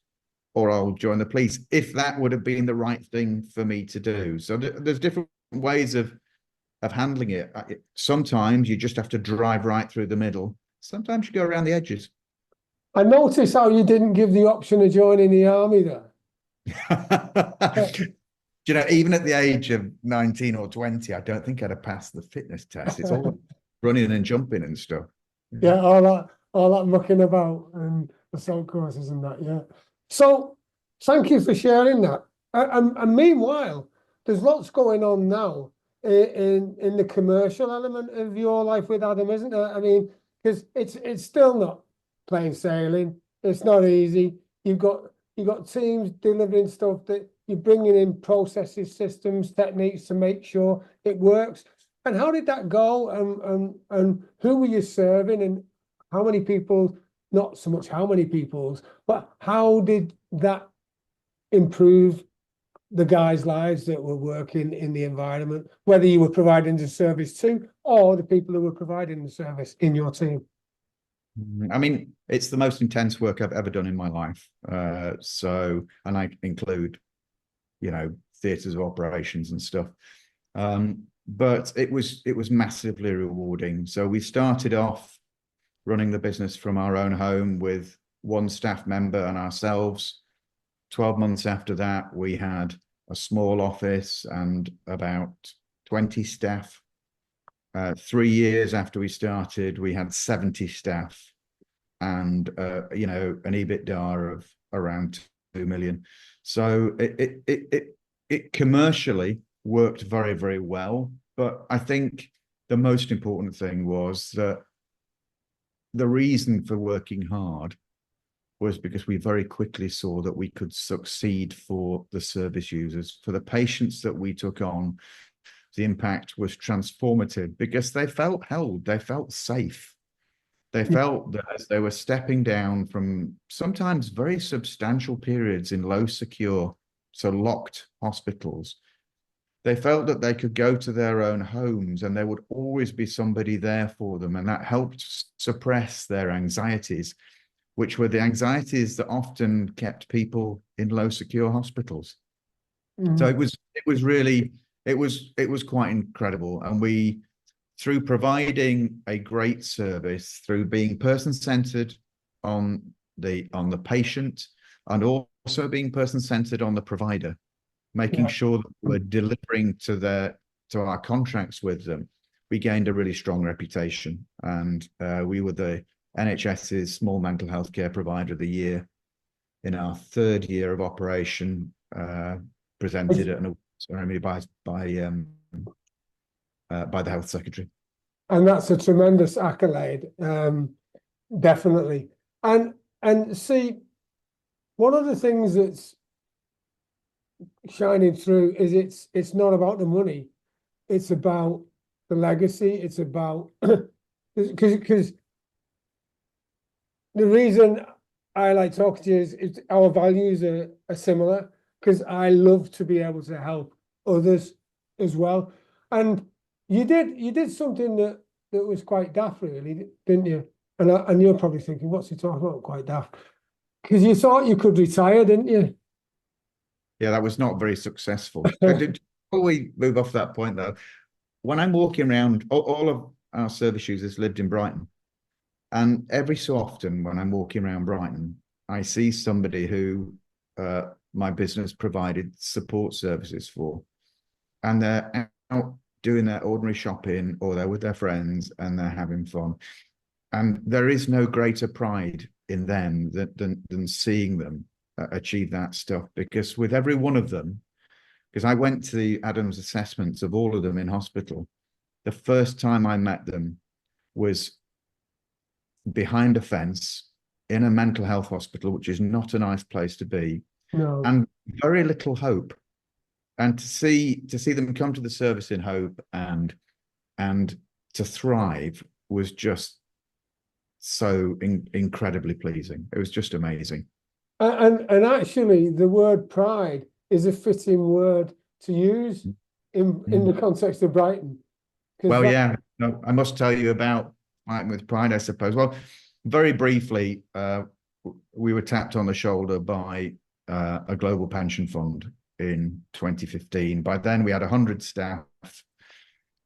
or I'll join the police, if that would have been the right thing for me to do. So there's different ways of handling it. Sometimes you just have to drive right through the middle. Sometimes you go around the edges. I noticed how you didn't give the option of joining the army there. You know, even at the age of 19 or 20, I don't think I'd have passed the fitness test. It's all running and jumping and stuff. Yeah, all that mucking about and assault courses and that, yeah. So thank you for sharing that. And meanwhile, there's lots going on now in the commercial element of your life with Adam, isn't there? I mean, because it's still not plain sailing. It's not easy. You've got teams delivering stuff that you're bringing in processes, systems, techniques to make sure it works. And how did that go? And who were you serving? And how many people not so much how many people's, but how did that improve the guys' lives that were working in the environment, whether you were providing the service to or the people who were providing the service in your team? I mean, it's the most intense work I've ever done in my life. And I include, theatres of operations and stuff. But it was massively rewarding. So we started off running the business from our own home with one staff member and ourselves. 12 months after that, we had a small office and about 20 staff. 3 years after we started, we had 70 staff and, an EBITDA of around 2 million. So it commercially worked very, very well. But I think the most important thing was that the reason for working hard was because we very quickly saw that we could succeed for the service users. For the patients that we took on, the impact was transformative because they felt held, they felt safe. They felt that as they were stepping down from sometimes very substantial periods in low secure, so locked hospitals, they felt that they could go to their own homes and there would always be somebody there for them. And that helped suppress their anxieties, which were the anxieties that often kept people in low secure hospitals. So it was quite incredible. And we, through providing a great service, through being person-centered on the patient and also being person-centered on the provider, making sure that we're delivering to our contracts with them, we gained a really strong reputation. And we were the NHS's Small Mental Health Care Provider of the Year in our 3rd year of operation, presented at an award ceremony by the Health Secretary. And that's a tremendous accolade, definitely. And see, one of the things that's shining through is it's not about the money, it's about the legacy. It's about because the reason I like talking to you is our values are similar, because I love to be able to help others as well. And you did something that was quite daft, really, didn't you? And you're probably thinking, what's he talking about? Quite daft. Because you thought you could retire, didn't you? Yeah, that was not very successful. Before we move off that point, though, when I'm walking around, all of our service users lived in Brighton. And every so often when I'm walking around Brighton, I see somebody who my business provided support services for. And they're out doing their ordinary shopping, or they're with their friends and they're having fun. And there is no greater pride in them than seeing them achieve that stuff. Because with every one of them, because I went to the Adams assessments of all of them in hospital, the first time I met them was behind a fence in a mental health hospital, which is not a nice place to be. No. And very little hope. And to see them come to the service in hope and to thrive was just so incredibly pleasing. It was just amazing. And actually, the word pride is a fitting word to use in the context of Brighton. Well, yeah, no, I must tell you about Brighton with pride, I suppose. Well, very briefly, we were tapped on the shoulder by a global pension fund in 2015. By then, we had 100 staff,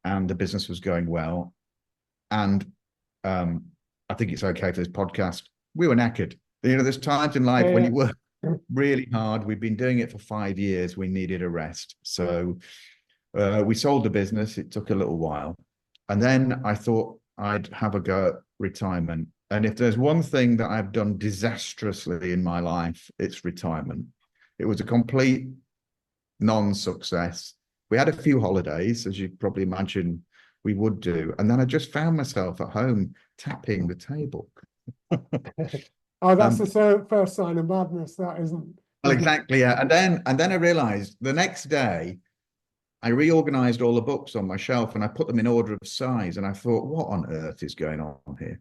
and the business was going well. And I think it's okay for this podcast. We were knackered. There's times in life when you work really hard. We've been doing it for 5 years. We needed a rest. So we sold the business. It took a little while. And then I thought I'd have a go at retirement. And if there's one thing that I've done disastrously in my life, it's retirement. It was a complete non-success. We had a few holidays, as you probably imagine we would do. And then I just found myself at home tapping the table. Oh, that's the first sign of madness, that isn't. Well, exactly, yeah. And then I realized the next day, I reorganized all the books on my shelf and I put them in order of size. And I thought, what on earth is going on here?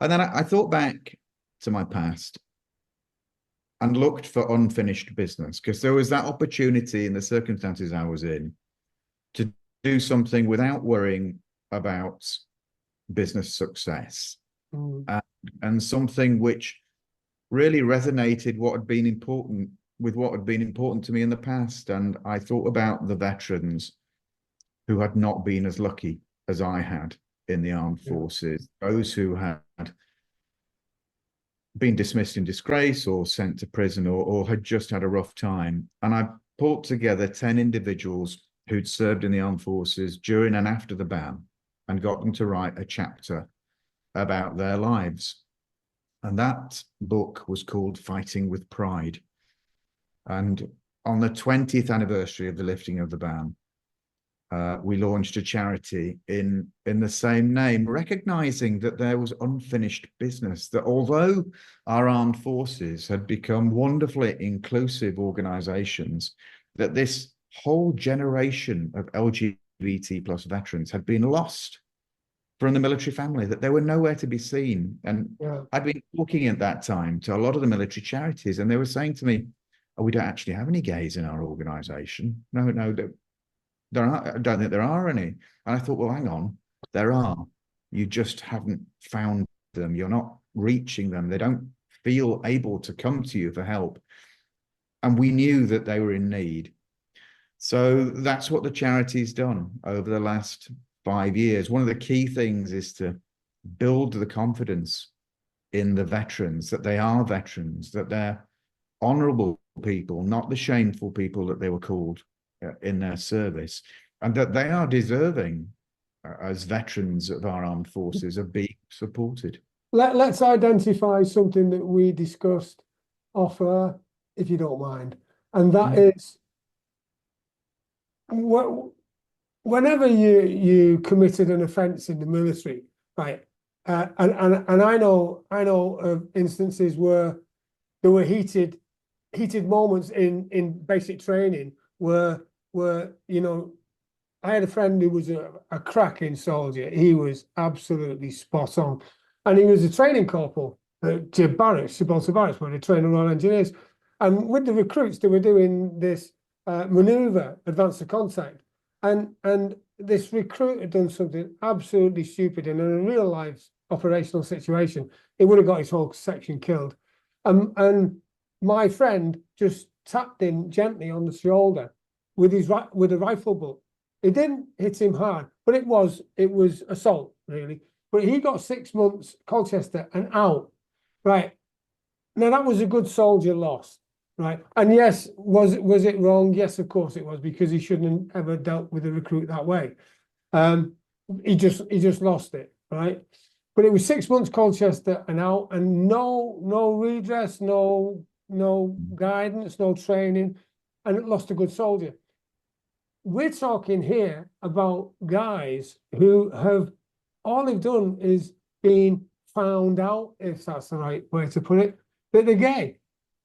And then I thought back to my past and looked for unfinished business, because there was that opportunity in the circumstances I was in to do something without worrying about business success, and something which really resonated what had been important with what had been important to me in the past. And I thought about the veterans who had not been as lucky as I had in the armed forces, those who had been dismissed in disgrace or sent to prison, or had just had a rough time. And I pulled together 10 individuals who'd served in the armed forces during and after the ban and got them to write a chapter about their lives. And that book was called Fighting with Pride. And on the 20th anniversary of the lifting of the ban, we launched a charity in the same name, recognizing that there was unfinished business, that although our armed forces had become wonderfully inclusive organizations, that this whole generation of LGBT plus veterans had been lost from the military family, that they were nowhere to be seen. And I'd been talking at that time to a lot of the military charities, and they were saying to me, oh, we don't actually have any gays in our organization. No, there are, I don't think there are any. And I thought, well, hang on, there are. You just haven't found them. You're not reaching them. They don't feel able to come to you for help. And we knew that they were in need. So that's what the charity's done over the last 5 years. One of the key things is to build the confidence in the veterans, that they are veterans, that they're honorable people, not the shameful people that they were called in their service, and that they are deserving as veterans of our armed forces of being supported. Let's identify something that we discussed off air, if you don't mind, and that is whenever you committed an offence in the military, right? And I know of instances where there were heated moments in basic training where you know, I had a friend who was a cracking soldier. He was absolutely spot on, and he was a training corporal to Barracks, Gibraltar Barracks, where they train the Royal Engineers. And with the recruits, they were doing this manoeuvre, advance to contact, and this recruit had done something absolutely stupid, and in a real life operational situation, it would have got his whole section killed. And my friend just tapped him gently on the shoulder with a rifle butt. It didn't hit him hard, but it was assault, really. But he got 6 months Colchester and out. Right. Now that was a good soldier lost, right? And yes, was it wrong? Yes, of course it was, because he shouldn't have ever dealt with a recruit that way. He just lost it, right? But it was 6 months Colchester and out, and no redress, no guidance, no training, and it lost a good soldier. We're talking here about guys who have, all they've done is been found out, if that's the right way to put it, that they're gay.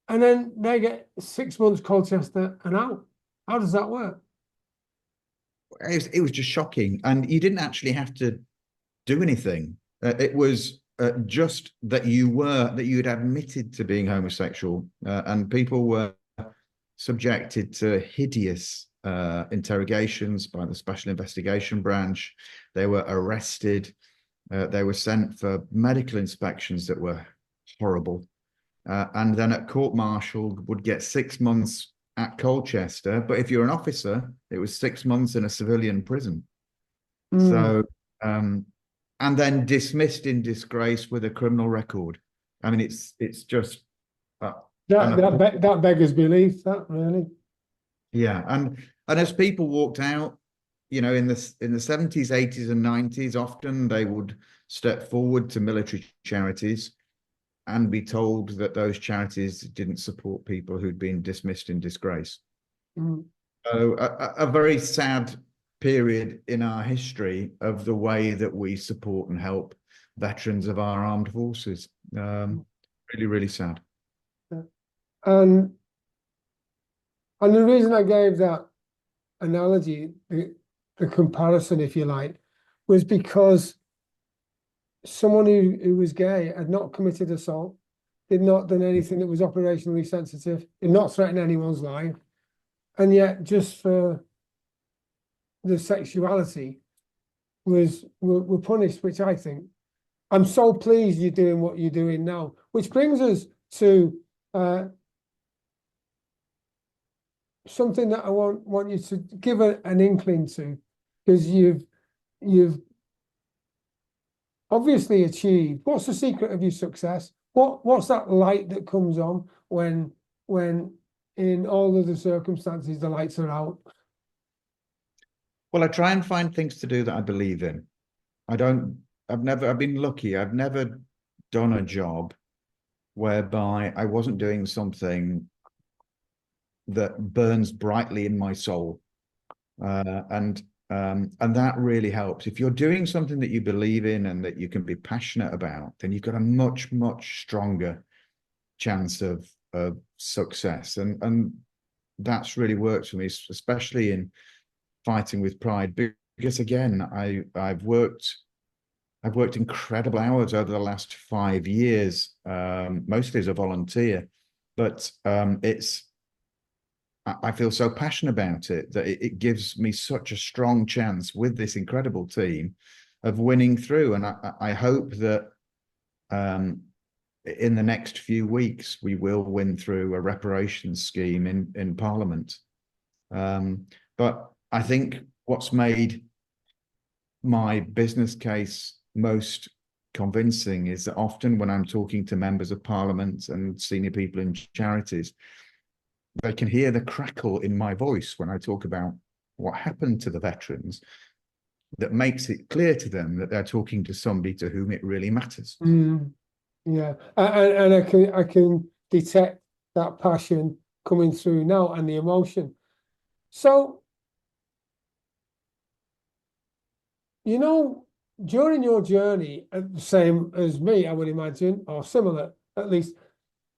And then they get 6 months Colchester and out. How does that work? It was just shocking. And you didn't actually have to do anything. It was just that you had admitted to being homosexual, and people were subjected to hideous interrogations by the Special Investigation Branch. They were arrested. They were sent for medical inspections that were horrible. And then at court-martial would get 6 months at Colchester. But if you're an officer, it was 6 months in a civilian prison. So, and then dismissed in disgrace with a criminal record. I mean, it's just that beggars belief, that really. Yeah, and as people walked out, you know, in the 70s, 80s, and 90s, often they would step forward to military charities and be told that those charities didn't support people who'd been dismissed in disgrace. So a very sad period in our history of the way that we support and help veterans of our armed forces. Really, really sad. And the reason I gave that analogy, the comparison, if you like, was because someone who was gay had not committed assault, He'd not done anything that was operationally sensitive. He'd not threatened anyone's life. And yet, just for the sexuality, were punished, which I think I'm so pleased you're doing what you're doing now. Which brings us to something that I want you to give an inkling to, because you've obviously achieved. What's the secret of your success? What's that light that comes on when in all other circumstances the lights are out? Well, I try and find things to do that I believe in. I've been lucky. I've never done a job whereby I wasn't doing something that burns brightly in my soul. And that really helps. If you're doing something that you believe in and that you can be passionate about, then you've got a much, much stronger chance of success. And that's really worked for me, especially in fighting with pride, because again, I've worked incredible hours over the last 5 years, mostly as a volunteer, but I feel so passionate about it that it gives me such a strong chance with this incredible team of winning through. And I hope that in the next few weeks, we will win through a reparations scheme in Parliament. But I think what's made my business case most convincing is that often when I'm talking to members of Parliament and senior people in charities, they can hear the crackle in my voice when I talk about what happened to the veterans, that makes it clear to them that they're talking to somebody to whom it really matters. Yeah, and I can detect that passion coming through now and the emotion. So, you know, during your journey, same as me, I would imagine, or similar at least,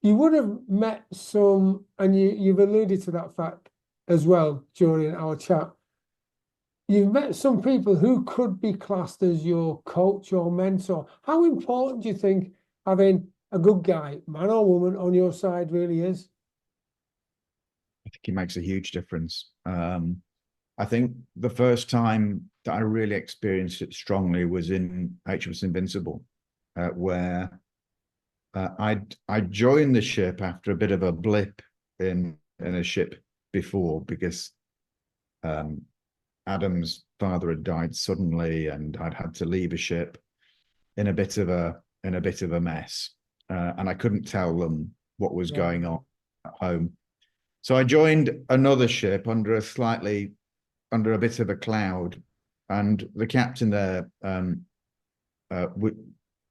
you would have met some, and you've alluded to that fact as well during our chat. You've met some people who could be classed as your coach or mentor. How important do you think having a good guy, man or woman, on your side really is? I think it makes a huge difference. I think the first time that I really experienced it strongly was in HMS Invincible, where I joined the ship after a bit of a blip in a ship before, because Adam's father had died suddenly, and I'd had to leave a ship in a bit of a mess, and I couldn't tell them what was going on at home. So I joined another ship under a bit of a cloud, and the captain there,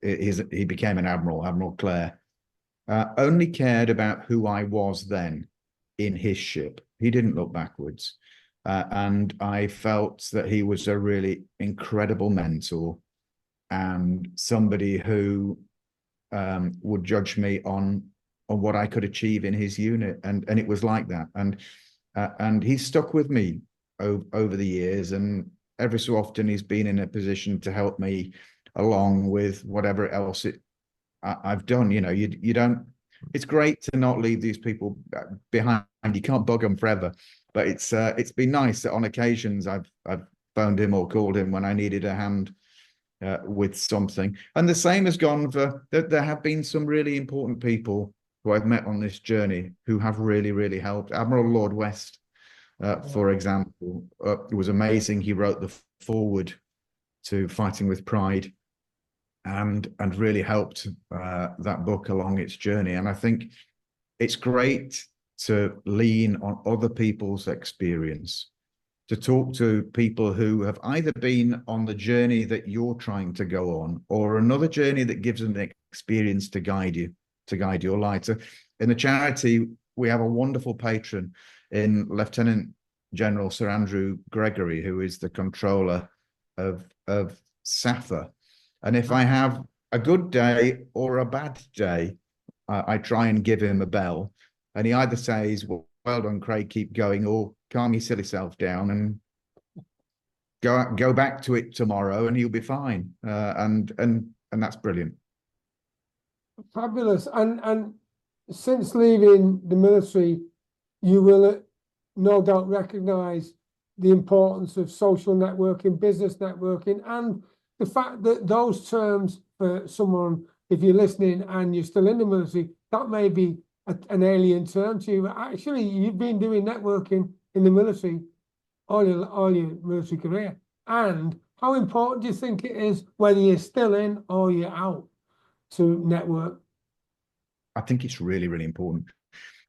he became an admiral, Admiral Clare, only cared about who I was then in his ship. He didn't look backwards. And I felt that he was a really incredible mentor and somebody who would judge me on what I could achieve in his unit. And it was like that. And he's stuck with me over the years. And every so often he's been in a position to help me along with whatever else I've done. You know, you don't, it's great to not leave these people behind. You can't bug them forever, but it's been nice that on occasions I've phoned him or called him when I needed a hand with something. And the same has gone for that. There have been some really important people who I've met on this journey who have really, really helped. Admiral Lord West, for example, it was amazing. He wrote the foreword to Fighting with Pride, and really helped that book along its journey. And I think it's great to lean on other people's experience, to talk to people who have either been on the journey that you're trying to go on, or another journey that gives them the experience to guide your life. So in the charity, we have a wonderful patron in Lieutenant General Sir Andrew Gregory, who is the controller of SAFA. And if I have a good day or a bad day, I try and give him a bell, and he either says, well done, Craig, keep going, or calm your silly self down and go back to it tomorrow and you'll be fine. And that's brilliant. Fabulous. And since leaving the military, you will no doubt recognise the importance of social networking, business networking, and the fact that those terms for someone, if you're listening and you're still in the military, that may be an alien term to you. But actually, you've been doing networking in the military all your military career. And how important do you think it is, whether you're still in or you're out, to network? I think it's really, really important.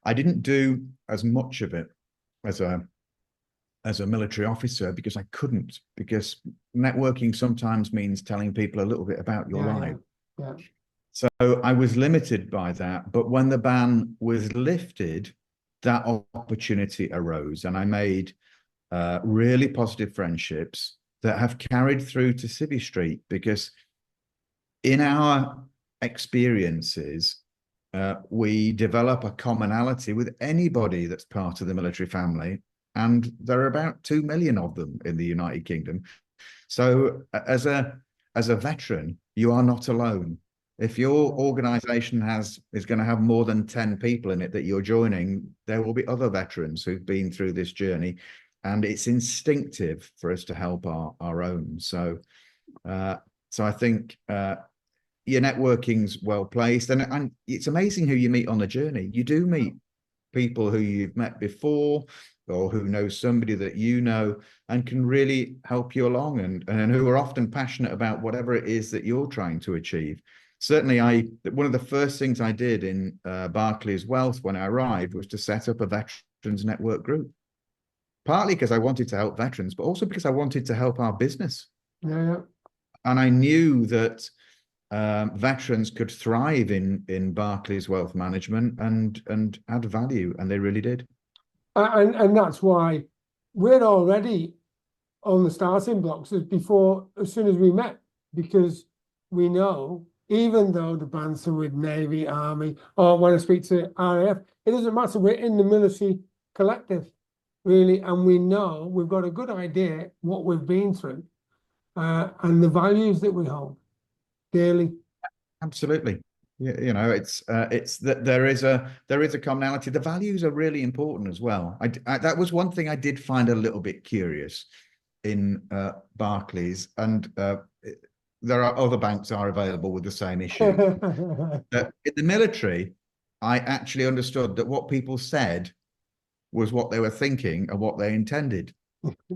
I didn't do as much of it as a military officer because I couldn't, because networking sometimes means telling people a little bit about your life. Yeah. So I was limited by that. But when the ban was lifted, that opportunity arose, and I made really positive friendships that have carried through to Civvy Street, because in our experiences, we develop a commonality with anybody that's part of the military family, and there are about 2 million of them in the United Kingdom. So as a veteran, you are not alone. If your organization is going to have more than 10 people in it that you're joining, there will be other veterans who've been through this journey, and it's instinctive for us to help our own. So I think your networking's well placed, and it's amazing who you meet on the journey. You do meet people who you've met before, or who know somebody that you know and can really help you along, and who are often passionate about whatever it is that you're trying to achieve. Certainly, one of the first things I did in Barclays Wealth when I arrived was to set up a veterans network group, partly because I wanted to help veterans, but also because I wanted to help our business. Yeah. And I knew that veterans could thrive in Barclays Wealth Management and add value, and they really did. And that's why we're already on the starting blocks as soon as we met, because we know, even though the bands are with Navy, Army, or when I speak to RAF, it doesn't matter. We're in the military collective, really, and we know we've got a good idea what we've been through, and the values that we hold dearly. Absolutely. You know, it's that there is a commonality. The values are really important as well. That was one thing I did find a little bit curious in Barclays, and there are other banks are available with the same issue. In the military, I actually understood that what people said was what they were thinking and what they intended,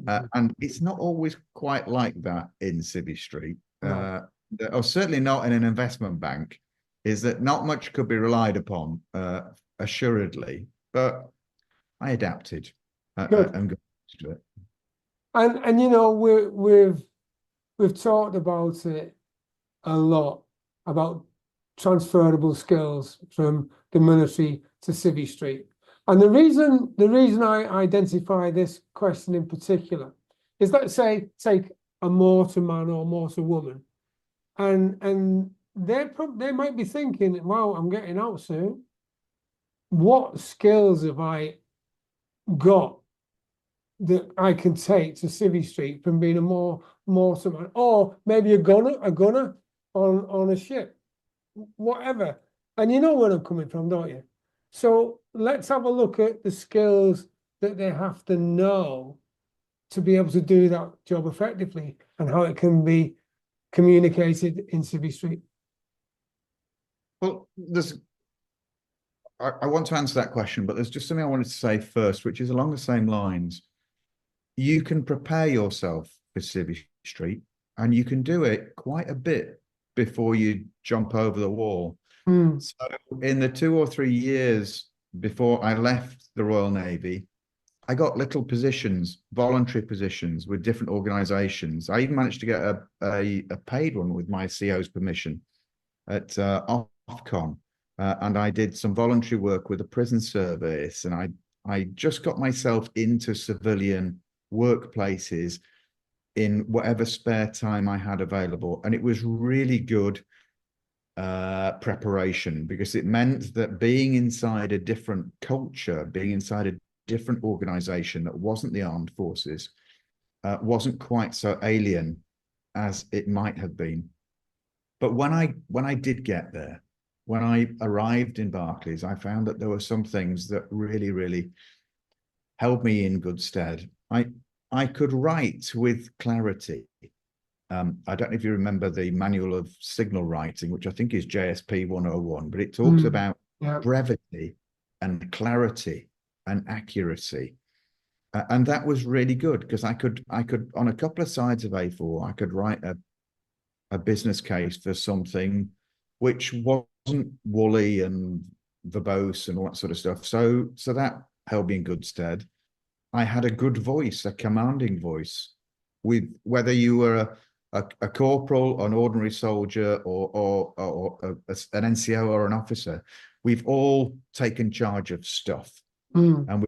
and it's not always quite like that in Civvy Street. No. Or certainly not in an investment bank, is that not much could be relied upon, assuredly, but I adapted and got used to it. And you know, we've talked about it a lot, about transferable skills from the military to Civvy Street. And the reason I identify this question in particular is, let's say take a mortar man or mortar woman, and they might be thinking, wow, I'm getting out soon. What skills have I got that I can take to Civvy Street from being a mortar man, or maybe a gunner on a ship, whatever. And you know where I'm coming from, don't you? So let's have a look at the skills that they have to know to be able to do that job effectively, and how it can be communicated in Civvy Street. Well, I want to answer that question, but there's just something I wanted to say first, which is along the same lines. You can prepare yourself for Civvy Street, and you can do it quite a bit before you jump over the wall. So in the 2 or 3 years before I left the Royal Navy, I got little positions, voluntary positions with different organizations. I even managed to get a paid one with my CO's permission at Ofcom. And I did some voluntary work with the prison service, and I just got myself into civilian workplaces in whatever spare time I had available. And it was really good preparation, because it meant that being inside a different culture, being inside a different organization that wasn't the armed forces, wasn't quite so alien as it might have been. But when I did get there, when I arrived in Barclays, I found that there were some things that really, really held me in good stead. I could write with clarity. I don't know if you remember the manual of signal writing, which I think is JSP 101, but it talks about brevity and clarity and accuracy. And that was really good because I could on a couple of sides of A4, I could write a business case for something which wasn't woolly and verbose and all that sort of stuff. So that held me in good stead. I had a good voice, a commanding voice, with whether you were a corporal, an ordinary soldier, or an NCO or an officer. We've all taken charge of stuff, and we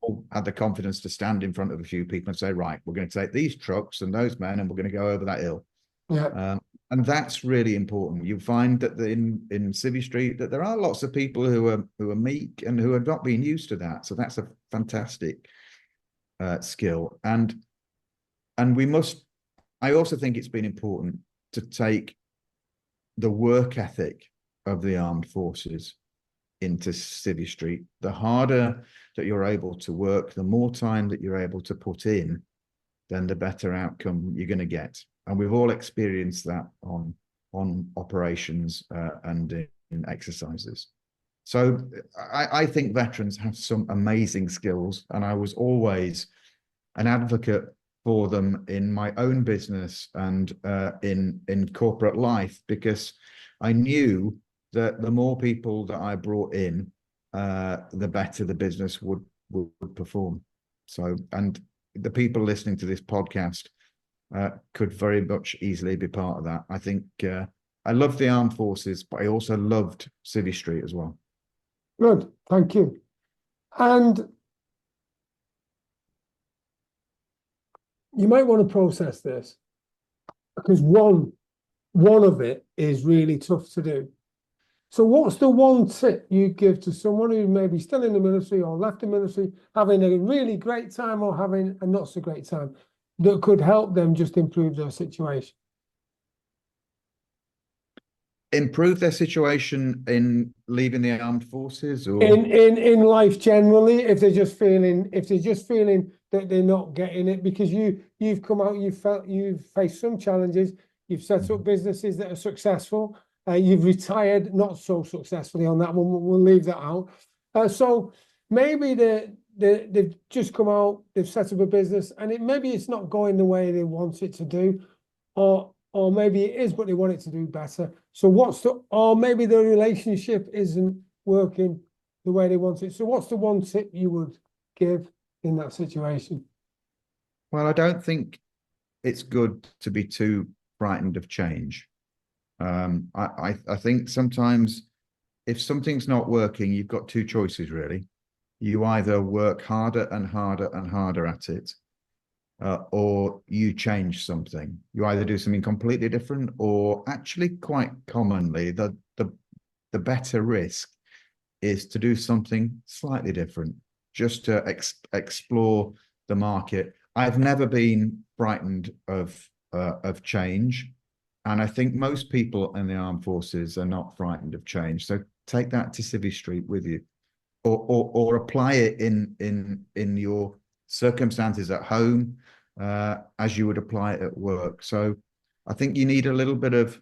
all had the confidence to stand in front of a few people and say, right, we're going to take these trucks and those men, and we're going to go over that hill. Yeah. And that's really important. You find that in Civvy Street that there are lots of people who are meek and who are not being used to that. So that's a fantastic skill. And we must. I also think it's been important to take the work ethic of the armed forces into Civvy Street. The harder that you're able to work, the more time that you're able to put in, then the better outcome you're going to get. And we've all experienced that on operations and in exercises. So I think veterans have some amazing skills, and I was always an advocate for them in my own business and in corporate life, because I knew that the more people that I brought in, the better the business would perform. So, and the people listening to this podcast could very much easily be part of that. I think I loved the armed forces, but I also loved Civvy Street as well. Good, thank you. And you might want to process this, because one of it is really tough to do. So what's the one tip you give to someone who may be still in the military or left the military, having a really great time or having a not so great time, that could help them just improve their situation? Improve their situation in leaving the armed forces, or in life generally, if they're just feeling that they're not getting it, because you've come out, you've faced some challenges, you've set up businesses that are successful, you've retired not so successfully on that one, we'll leave that out. So maybe they've just come out, they've set up a business, and maybe it's not going the way they want it to do, or maybe it is, but they want it to do better. So or maybe the relationship isn't working the way they want it. So what's the one tip you would give in that situation? Well, I don't think it's good to be too frightened of change. I think sometimes if something's not working, you've got two choices, really. You either work harder and harder and harder at it, or you change something. You either do something completely different, or actually quite commonly, the better risk is to do something slightly different, just to explore the market. I've never been frightened of change. And I think most people in the armed forces are not frightened of change. So take that to Civvy Street with you, or apply it in your circumstances at home, as you would apply it at work. So I think you need a little bit of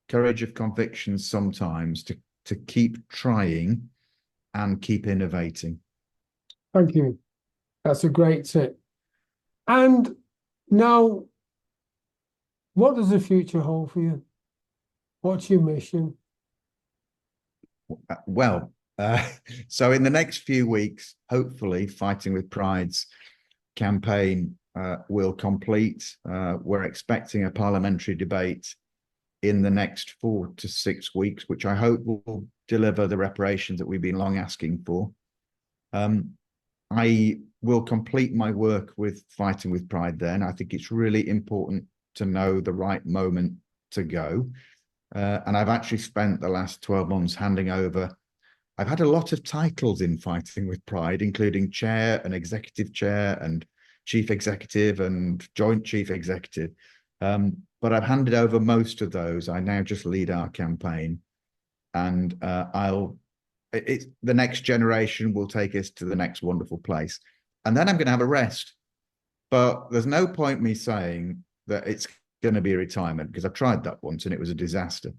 courage of conviction sometimes to keep trying and keep innovating. Thank you. That's a great tip. And now, what does the future hold for you? What's your mission? Well, so in the next few weeks, hopefully, Fighting with Pride's campaign will complete. We're expecting a parliamentary debate in the next 4 to 6 weeks, which I hope will deliver the reparations that we've been long asking for. I will complete my work with Fighting with Pride then. I think it's really important to know the right moment to go. And I've actually spent the last 12 months handing over. I've had a lot of titles in Fighting with Pride, including chair and executive chair and chief executive and joint chief executive. But I've handed over most of those. I now just lead our campaign. and the next generation will take us to the next wonderful place. And then I'm going to have a rest. But there's no point me saying that it's going to be a retirement, because I've tried that once and it was a disaster.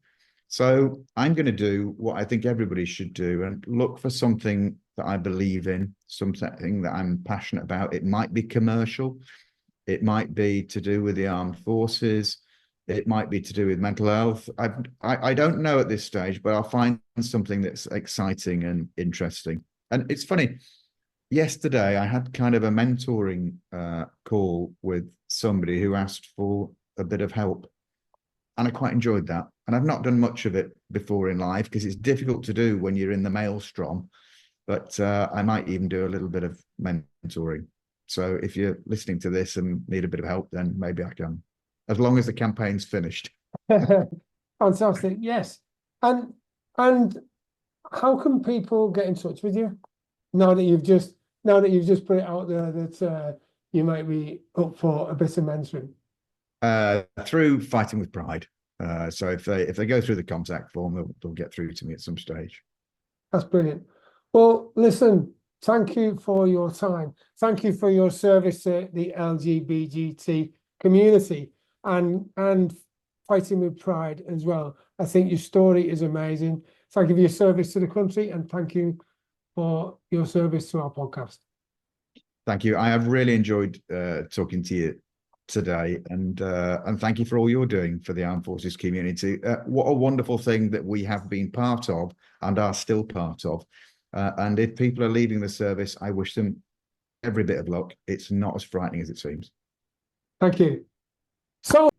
So I'm going to do what I think everybody should do and look for something that I believe in, something that I'm passionate about. It might be commercial. It might be to do with the armed forces. It might be to do with mental health. I don't know at this stage, but I'll find something that's exciting and interesting. And it's funny, yesterday I had kind of a mentoring call with somebody who asked for a bit of help. And I quite enjoyed that. And I've not done much of it before in life, because it's difficult to do when you're in the maelstrom. But I might even do a little bit of mentoring. So if you're listening to this and need a bit of help, then maybe I can, as long as the campaign's finished. Fantastic. Yes. And how can people get in touch with you now that you've just put it out there that you might be up for a bit of mentoring? Through Fighting with Pride. So if they go through the contact form, they'll get through to me at some stage. That's brilliant. Well, listen, thank you for your time. Thank you for your service to the LGBT community and Fighting with Pride as well. I think your story is amazing. Thank you for your service to the country, and thank you for your service to our podcast. Thank you. I have really enjoyed talking to you today, and thank you for all you're doing for the armed forces community. What a wonderful thing that we have been part of and are still part of. And if people are leaving the service, I wish them every bit of luck. It's not as frightening as it seems. Thank you. So,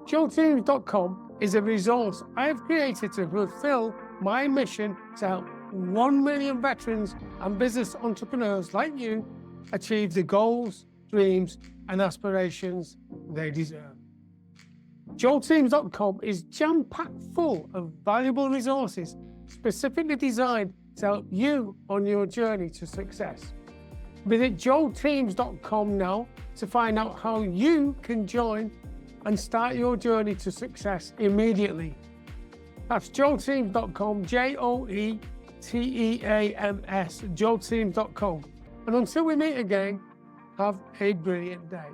joelteams.com is a resource I've created to fulfill my mission to help 1 million veterans and business entrepreneurs like you achieve the goals, dreams, and aspirations they deserve. joelteams.com is jam-packed full of valuable resources specifically designed to help you on your journey to success. Visit joelteams.com now to find out how you can join and start your journey to success immediately. That's joelteams.com, JOETEAMS, joelteams.com. And until we meet again, have a brilliant day.